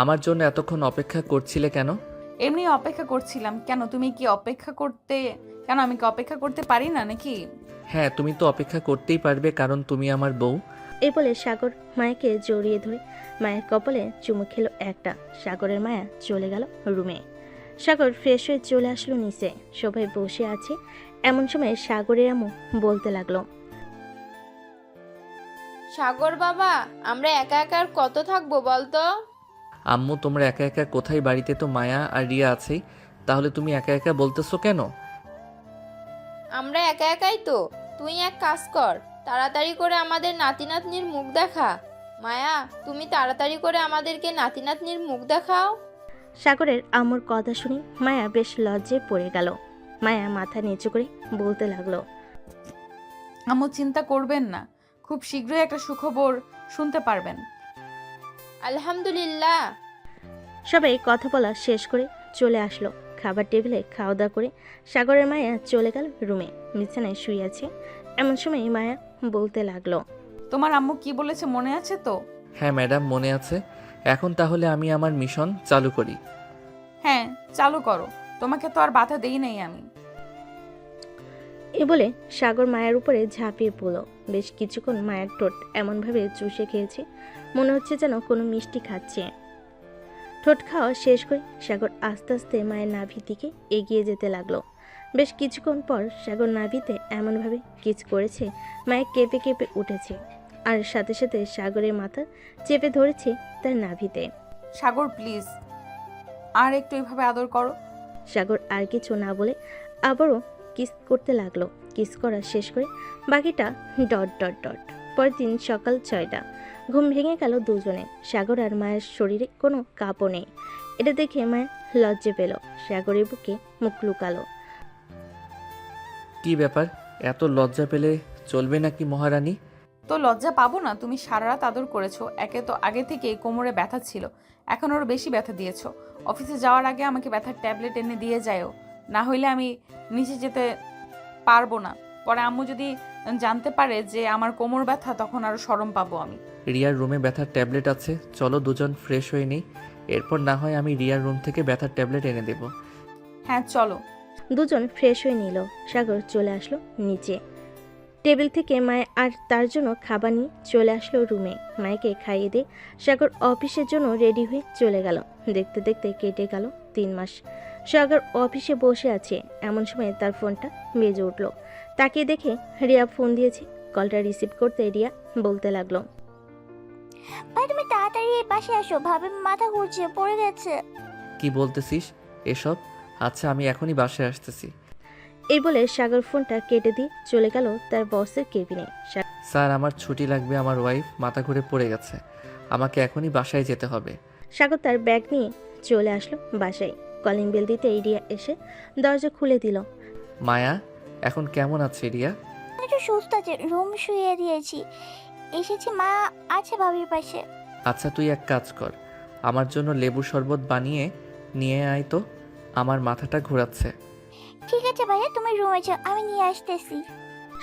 আমার জন্য এতক্ষণ অপেক্ষা করছিলে কেন? এমনি অপেক্ষা করছিলাম। কেন তুমি কি অপেক্ষা করতে কেন আমি কি অপেক্ষা করতে পারি না নাকি? হ্যাঁ, তুমি তো অপেক্ষা করতেই পারবে, কারণ তুমি আমার বউ। এই বলে সাগর মায়াকে জড়িয়ে ধরে মায়ের কপালে চুমু খেলো একটা। সাগরের মায়া চলে গেল রুমে। সাগর ফ্রেশ হয়ে চলে আসলো নিচে। সবাই বসে আছে, এমন সময় সাগরের আম্মু বলতে লাগলো, সাগর বাবা, আমরা একা একা আর কত থাকবো বলতো? আম্মু, তোমরা একা একা কোথায়? বাড়িতে তো মায়া আর রিয়া আছেই, তাহলে তুমি একা একা বলতেছো কেন? আমরা একা একাই তো। তুই এক কাজ কর, তাড়াতাড়ি করে আমাদের নাতি নাতনির মুখ দেখা। মায়া, তুমি তাড়াতাড়ি করে আমাদেরকে নাতি নাতনির মুখ দেখাও। সাগরের আম্মুর কথা শুনে মায়া বেশ লজ্জায় পড়ে গেল। মায়া মাথা নিচু করে বলতে লাগলো, আম্মু চিন্তা করবেন না, খুব শীঘ্রই একটা সুখবর শুনতে পারবেন। আলহামদুলিল্লাহ। সবাই কথা বলা শেষ করে চলে আসলো। খাবার টেবিলে খাওয়া দাওয়া করে সাগরের মায়া চলে গেল রুমে। বিছানায় শুয়ে আছে, এমন সময় মায়া বলতে লাগলো, তোমার আম্মু কি বলেছে মনে আছে তো? হ্যাঁ ম্যাডাম, মনে আছে। এখন তাহলে আমি আমার মিশন চালু করি। হ্যাঁ, চালু করো, তোমাকে তো আর বাধা দেই নাই আমি। এ বলে সাগর মায়ের উপরে ঝাঁপিয়ে পড়ল। বেশ কিছুক্ষণ মায়ের ঠোঁট এমনভাবে চুষে খেয়েছে, মনে হচ্ছে যেন কোনো মিষ্টি খাচ্ছে। ঠোঁট খাওয়া শেষ করে সাগর আস্তে আস্তে মায়ের নাভির দিকে এগিয়ে যেতে লাগলো। বেশ কিছুক্ষণ পর সাগর নাভিতে এমনভাবে কিস করেছে, মায়ের কেঁপে কেঁপে উঠেছে, আর সাথে সাথে সাগরের মাথা চেপে ধরেছে তার নাভিতে। সাগর প্লিজ, আর একটু এইভাবে আদর করো। সাগর আর কিছু না বলে আবারও কিস করতে লাগলো। কিস করা শেষ করে বাকিটা ডট ডট ডট। পরের দিন সকাল 6টা, ঘুম ভেঙে গেল দুজনে। সাগর আর মায়ের শরীরে কোনো কাঁপও নেই। এটা দেখে মায়া লজ্জে পেল, সাগরের বুকে মুখ লুকালো। কি ব্যাপার, এত লজ্জা পেলে চলবে নাকি মহারানী? তো লজ্জা পাবো না? তুমি সারা রাত আদর করেছো। একে তো আগে থেকে কোমরে ব্যথা ছিল, এখন আরও বেশি ব্যথা দিয়েছো। অফিসে যাওয়ার আগে আমাকে ব্যথার ট্যাবলেট এনে দিয়ে যাও, না হইলে আমি নিচে যেতে পারবো না। পরে আম্মু যদি জানতে পারে যে আমার কোমর ব্যথা, তখন আরও শরম পাবো আমি। রিয়ার রুমে ব্যথার ট্যাবলেট আছে, চলো দুজন ফ্রেশ হয়ে নিই, এরপর না হয় আমি রিয়ার রুম থেকে ব্যথার ট্যাবলেট এনে দেব। হ্যাঁ চলো। দুজন ফ্রেশ হয়ে নিল। সাগর চলে আসলো নিচে। টেবিল থেকে মায়া আর তার জন্য খাবার নিয়ে চলে আসলো রুমে। মায়াকে খাইয়ে দিয়ে সাগর অফিসের জন্য রেডি হয়ে চলে গেল। দেখতে দেখতে কেটে গেল 3 মাস। সাগর অফিসে বসে আছে, এমন সময় তার ফোনটা বেজে উঠল। তাকে দেখে রিয়া ফোন দিয়েছে। কলটা রিসিভ করতে রিয়া বলতে লাগলো, ভাই তুমি তাড়াতাড়ি এই পাশে আসো, ভাবে মাথা ঘুরছে, পড়ে গেছে। কি বলতেছিস এসব? আচ্ছা, আমি এখনই বাসায় আসতেছি। এই বলে সাগর ফোনটা কেটে দিয়ে চলে গেল তার বসের কেবিনে। স্যার, আমার ছুটি লাগবে, আমার ওয়াইফ মাথা ঘুরে পড়ে গেছে, আমাকে এখনই বাসায় যেতে হবে। সাগর তার ব্যাগ নিয়ে চলে আসলো বাসায়। কলিং বেল দিতে রিয়া এসে দরজা খুলে দিল। মায়া, এখন কেমন আছে রিয়া? একটু সুস্থ আছে, রুম শুয়ে দিয়েছি, এসেছি, মা আছে ভাবির পাশে। আচ্ছা, তুই এক কাজ কর, আমার জন্য লেবু শরবত বানিয়ে নিয়ে আয় তো, আমার মাথাটা ঘোরাচ্ছে। ঠিক আছে ভাইয়া, তুমি রুমে যাও, আমি নিয়ে আসতেছি।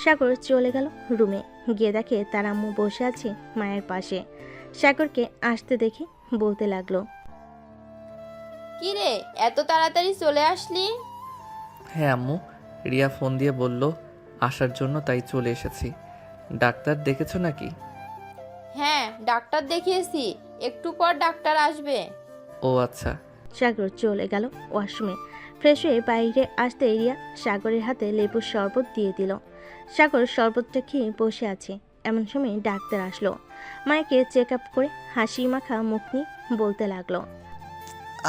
সাগর চলে গেল রুমে। গিয়ে দেখে তার আম্মু বসে আছে মায়ের পাশে। সাগরকে আসতে দেখে বলতে লাগলো, কি রে, এত তাড়াতাড়ি চলে আসলি? হ্যাঁ আম্মু, রিয়া ফোন দিয়ে বলল আসার জন্য, তাই চলে এসেছি। ডাক্তার দেখেছো নাকি? হ্যাঁ, ডাক্তার দেখিয়েছি, একটু পর ডাক্তার আসবে। ও আচ্ছা। সাগর চলে গেল ওয়াশরুমে। ফ্রেশ হয়ে বাইরে আসতে রিয়া সাগরের হাতে লেবুর শরবত দিয়ে দিল। সাগর শরবতটা খেয়ে বসে আছে, এমন সময় ডাক্তার আসলো। মায়াকে চেক আপ করে হাসি মাখা মুখ নিয়ে বলতে লাগলো,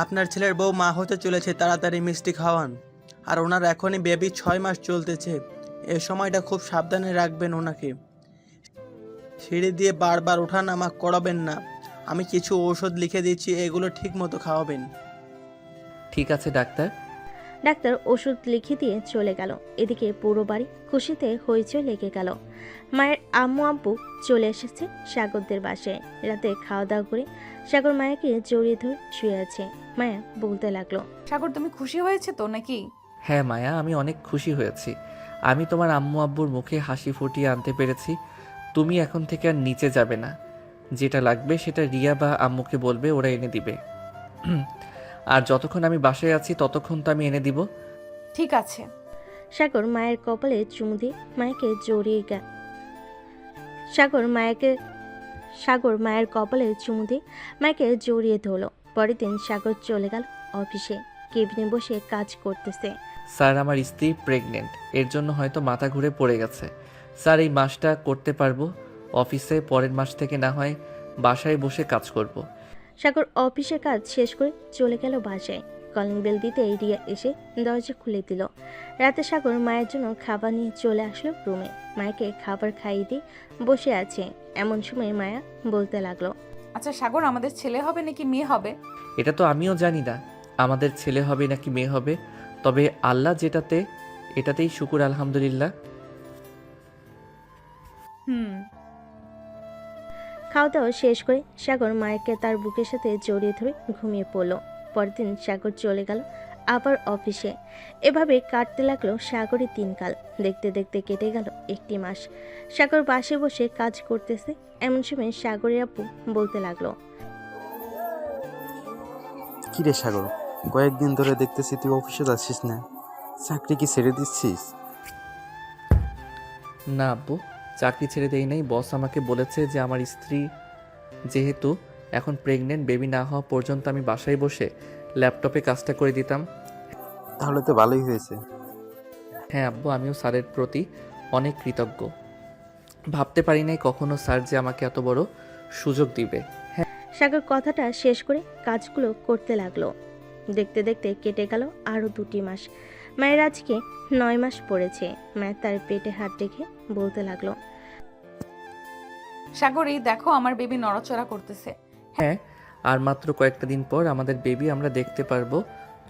আপনার ছেলের বউ মা হতে চলেছে, তাড়াতাড়ি মিষ্টি খাওয়ান। আর ওনার এখনই বেবি 6 মাস চলতেছে, এ সময়টা খুব সাবধানে রাখবেন ওনাকে। সিঁড়ি দিয়ে বারবার ওঠা নামা করাবেন না। আমি কিছু ঔষধ লিখে দিচ্ছি, এগুলো ঠিক মতো খাওয়াবেন। ঠিক আছে ডাক্তার। ডাক্তার ওষুধ লিখে দিয়ে চলে গেল। এদিকে পুরো বাড়ি খুশিতে হইচই লেগে গেল। মায়ের আম্মু আব্বু চলে এসেছে সাগরদের বাসায়। রাতে খাওয়া দাওয়া করে সাগর মায়াকে জড়িয়ে ধরে শুয়ে আছে। মায়া বলতে লাগলো, সাগর তুমি খুশি হয়েছে তো নাকি? হ্যাঁ মায়া, আমি অনেক খুশি হয়েছি। আমি তোমার আম্মু আব্বুর মুখে হাসি ফুটিয়ে আনতে পেরেছি। তুমি এখন থেকে আর নিচে যাবে না, যেটা লাগবে সেটা রিয়া বা আম্মুকে বলবে, ওরা এনে দিবে। আর যতক্ষণ আমি বাসায় আছি ততক্ষণ তো আমি এনে দিব। ঠিক আছে। সাগর মায়ের কপালে চুমু দিয়ে মায়াকে সাগর মায়ের কপালে চুমু দিয়ে মায়াকে জড়িয়ে ধরলো। পরের দিন সাগর চলে গেল অফিসে। কেবিনে বসে কাজ করতেছে। স্যার, আমার স্ত্রী প্রেগনেন্ট, এর জন্য হয়তো মাথা ঘুরে পড়ে গেছে। স্যার, এই মাসটা করতে পারবো অফিসে, পরের মাস থেকে না হয় বাসায় বসে কাজ করব। সাগর অফিসের কাজ শেষ করে চলে গেল বাসায়। কলিং বেল দিতে রিয়া এসে দরজা খুলে দিল। রাতে সাগর মায়ের জন্য খাবার নিয়ে চলে আসলো রুমে। মায়াকে খাবার খাইয়ে দিয়ে বসে আছে। এমন সময় মায়া বলতে লাগলো, আচ্ছা সাগর, আমাদের ছেলে হবে নাকি মেয়ে হবে? এটা তো আমিও জানি না আমাদের ছেলে হবে নাকি মেয়ে হবে, তবে আল্লাহ এটাতেই শুকুর আলহামদুলিল্লাহ। খাওয়া দাওয়া শেষ করে সাগর মায়াকে তার বুকের সাথে জড়িয়ে ধরে ঘুমিয়ে পড়ল। পরের দিন সাগর চলে গেল আবার অফিসে। এভাবে কাটতে লাগলো সাগরের দিনকাল। দেখতে দেখতে কেটে গেল 1 মাস। সাগর বাসে বসে কাজ করতেছে। এমন সময় সাগরের আপু বলতে লাগলো, কি রে সাগর, কয়েকদিন ধরে দেখতেছি তুই অফিসে যাচ্ছিস না, চাকরি কি ছেড়ে দিচ্ছিস? না আব্বু, চাকরি ছেড়ে দেই নাই। বস আমাকে বলেছে যে আমার স্ত্রী যেহেতু এখন প্রেগনেন্ট, বেবি না হওয়া পর্যন্ত আমি বাসায় বসে ল্যাপটপে কাজটা করে দিতাম। তাহলে তো ভালোই হয়েছে। হ্যাঁ আব্বু, আমিও স্যারের প্রতি অনেক কৃতজ্ঞ। ভাবতে পারি নাই কখনো স্যার যে আমাকে এত বড় সুযোগ দিবে। সাগর কথাটা শেষ করে কাজগুলো করতে লাগলো। দেখতে দেখতে কেটে গেল আরও 2 মাস। মায়ের আজকে 9 মাস পড়েছে। মায়ের তার পেটে হাত রেখে বলতে লাগলো, সাগর, এই দেখো আমার বেবি নড়াচড়া করতেছে। হ্যাঁ, আর মাত্র কয়েকটা দিন পর আমাদের বেবি আমরা দেখতে পারবো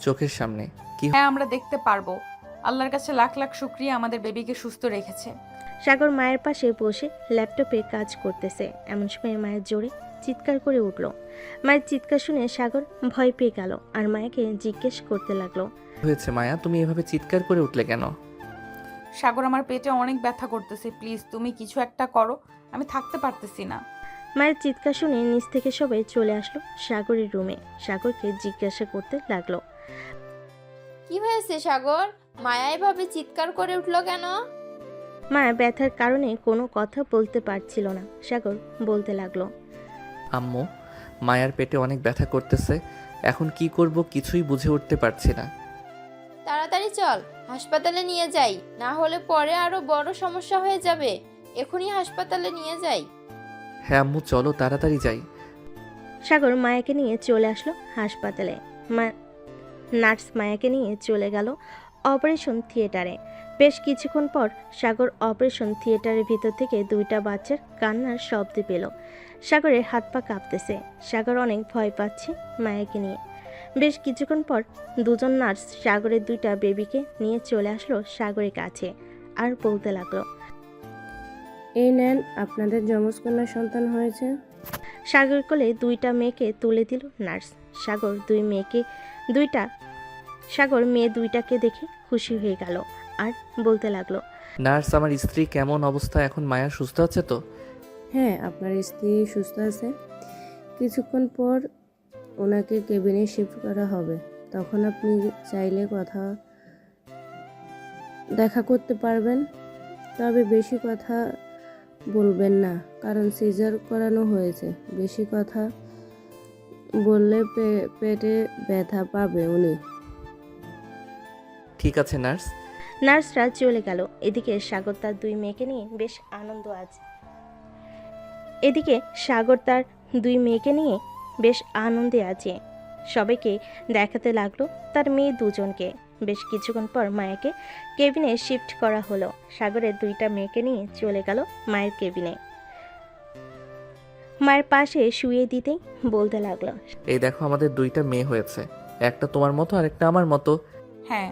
চোখের সামনে। কি হ্যাঁ, আমরা দেখতে পারবো। আল্লাহর কাছে লাখ লাখ শুকরিয়া আমাদের বেবিকে সুস্থ রেখেছে। সাগর মায়ের পাশে বসে ল্যাপটপে কাজ করতেছে। এমন সময় মায়ের জোরে চিৎকার করে উঠল। মায়ের চিৎকার শুনে সাগর ভয় পেয়ে গেল আর মায়াকে জিজ্ঞেস করতে লাগলো, হয়েছে মায়া, তুমি এভাবে চিৎকার করে উঠলে কেন? সাগর, আমার পেটে অনেক ব্যথা করতেছে, প্লিজ তুমি কিছু একটা করো, আমি থাকতে পারতেছি না। মায়ের চিৎকার শুনে নিচ থেকে সবাই চলে আসলো সাগরের রুমে। সাগরকে জিজ্ঞাসা করতে লাগলো, কি হয়েছে সাগর? মায়া এভাবে চিৎকার করে উঠলো কেন? মায়া ব্যথার কারণে কোনো কথা বলতে পারছিল না। সাগর বলতে লাগলো, আম্মু, মায়ার পেটে অনেক ব্যথা করতেছে, এখন কি করব কিছুই বুঝে উঠতে পারছি না। তাড়াতাড়ি চল, হাসপাতালে নিয়ে যাই, না হলে পরে আরো বড় সমস্যা হয়ে যাবে। এখনই হাসপাতালে নিয়ে যাই। হ্যাঁ আম্মু, চলো তাড়াতাড়ি যাই। সাগর মায়াকে নিয়ে চলে আসলো হাসপাতালে। নার্স মায়াকে নিয়ে চলে গেল অপারেশন থিয়েটারে। বেশ কিছুক্ষণ পর সাগর অপারেশন থিয়েটারের ভিতর থেকে 2টা বাচ্চার কান্নার শব্দ পেল। সাগরের হাত পা কাঁপতেছে। সাগর অনেক ভয় পাচ্ছে মায়াকে নিয়ে। বেশ কিছুক্ষণ পর 2জন নার্স সাগরের 2টা বেবিকে নিয়ে চলে আসলো সাগরের কাছে আর বলতে লাগলো, এই নেন, আপনাদের যমজ কন্যা সন্তান হয়েছে। সাগর কোলে 2টা মেয়েকে তুলে দিল নার্স। সাগর মেয়ে 2টাকে দেখে খুশি হয়ে গেল আর বলতে লাগলো, নার্স, আমার স্ত্রী কেমন অবস্থা এখন? মায়া সুস্থ আছে তো? হ্যাঁ, আপনার স্ত্রী সুস্থ আছে। কিছুক্ষণ পর ওনাকে কেবিনে শিফট করা হবে। তখন আপনি চাইলে দেখা করতে পারবেন, তবে বেশি কথা বলবেন না, কারণ সিজার করানো হয়েছে। বেশি কথা বললে পেটে ব্যথা পাবে উনি। ঠিক আছে নার্স। নার্সরা চলে গেল। এদিকে সাগর তার 2 মেয়েকে নিয়ে বেশ আনন্দে আছে। সবাইকে দেখাতে লাগলো তার মেয়ে 2জনকে। বেশ কিছুক্ষণ পর মায়াকে কেবিনে শিফট করা হলো। সাগরের 2টা মেয়েকে নিয়ে চলে গেল মায়ের কেবিনে। মায়ের পাশে শুয়ে দিতেই বলতে লাগলো, এই দেখো আমাদের 2টা মেয়ে হয়েছে, একটা তোমার মতো আর একটা আমার মতো। হ্যাঁ।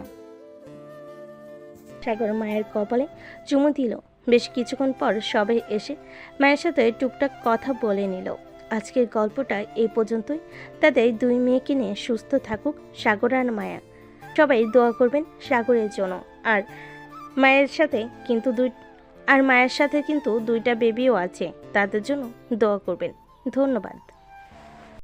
সাগর মায়ের কপালে চুমু দিল। বেশ কিছুক্ষণ পর সবাই এসে মায়ের সাথে টুকটাক কথা বলে নিল। আজকের গল্পটা এই পর্যন্তই। তাদের 2 মেয়েকে নিয়ে সুস্থ থাকুক সাগর আর মায়া। সবাই দোয়া করবেন সাগরের জন্য। আর মায়ের সাথে কিন্তু 2টা বেবিও আছে, তাদের জন্য দোয়া করবেন। ধন্যবাদ।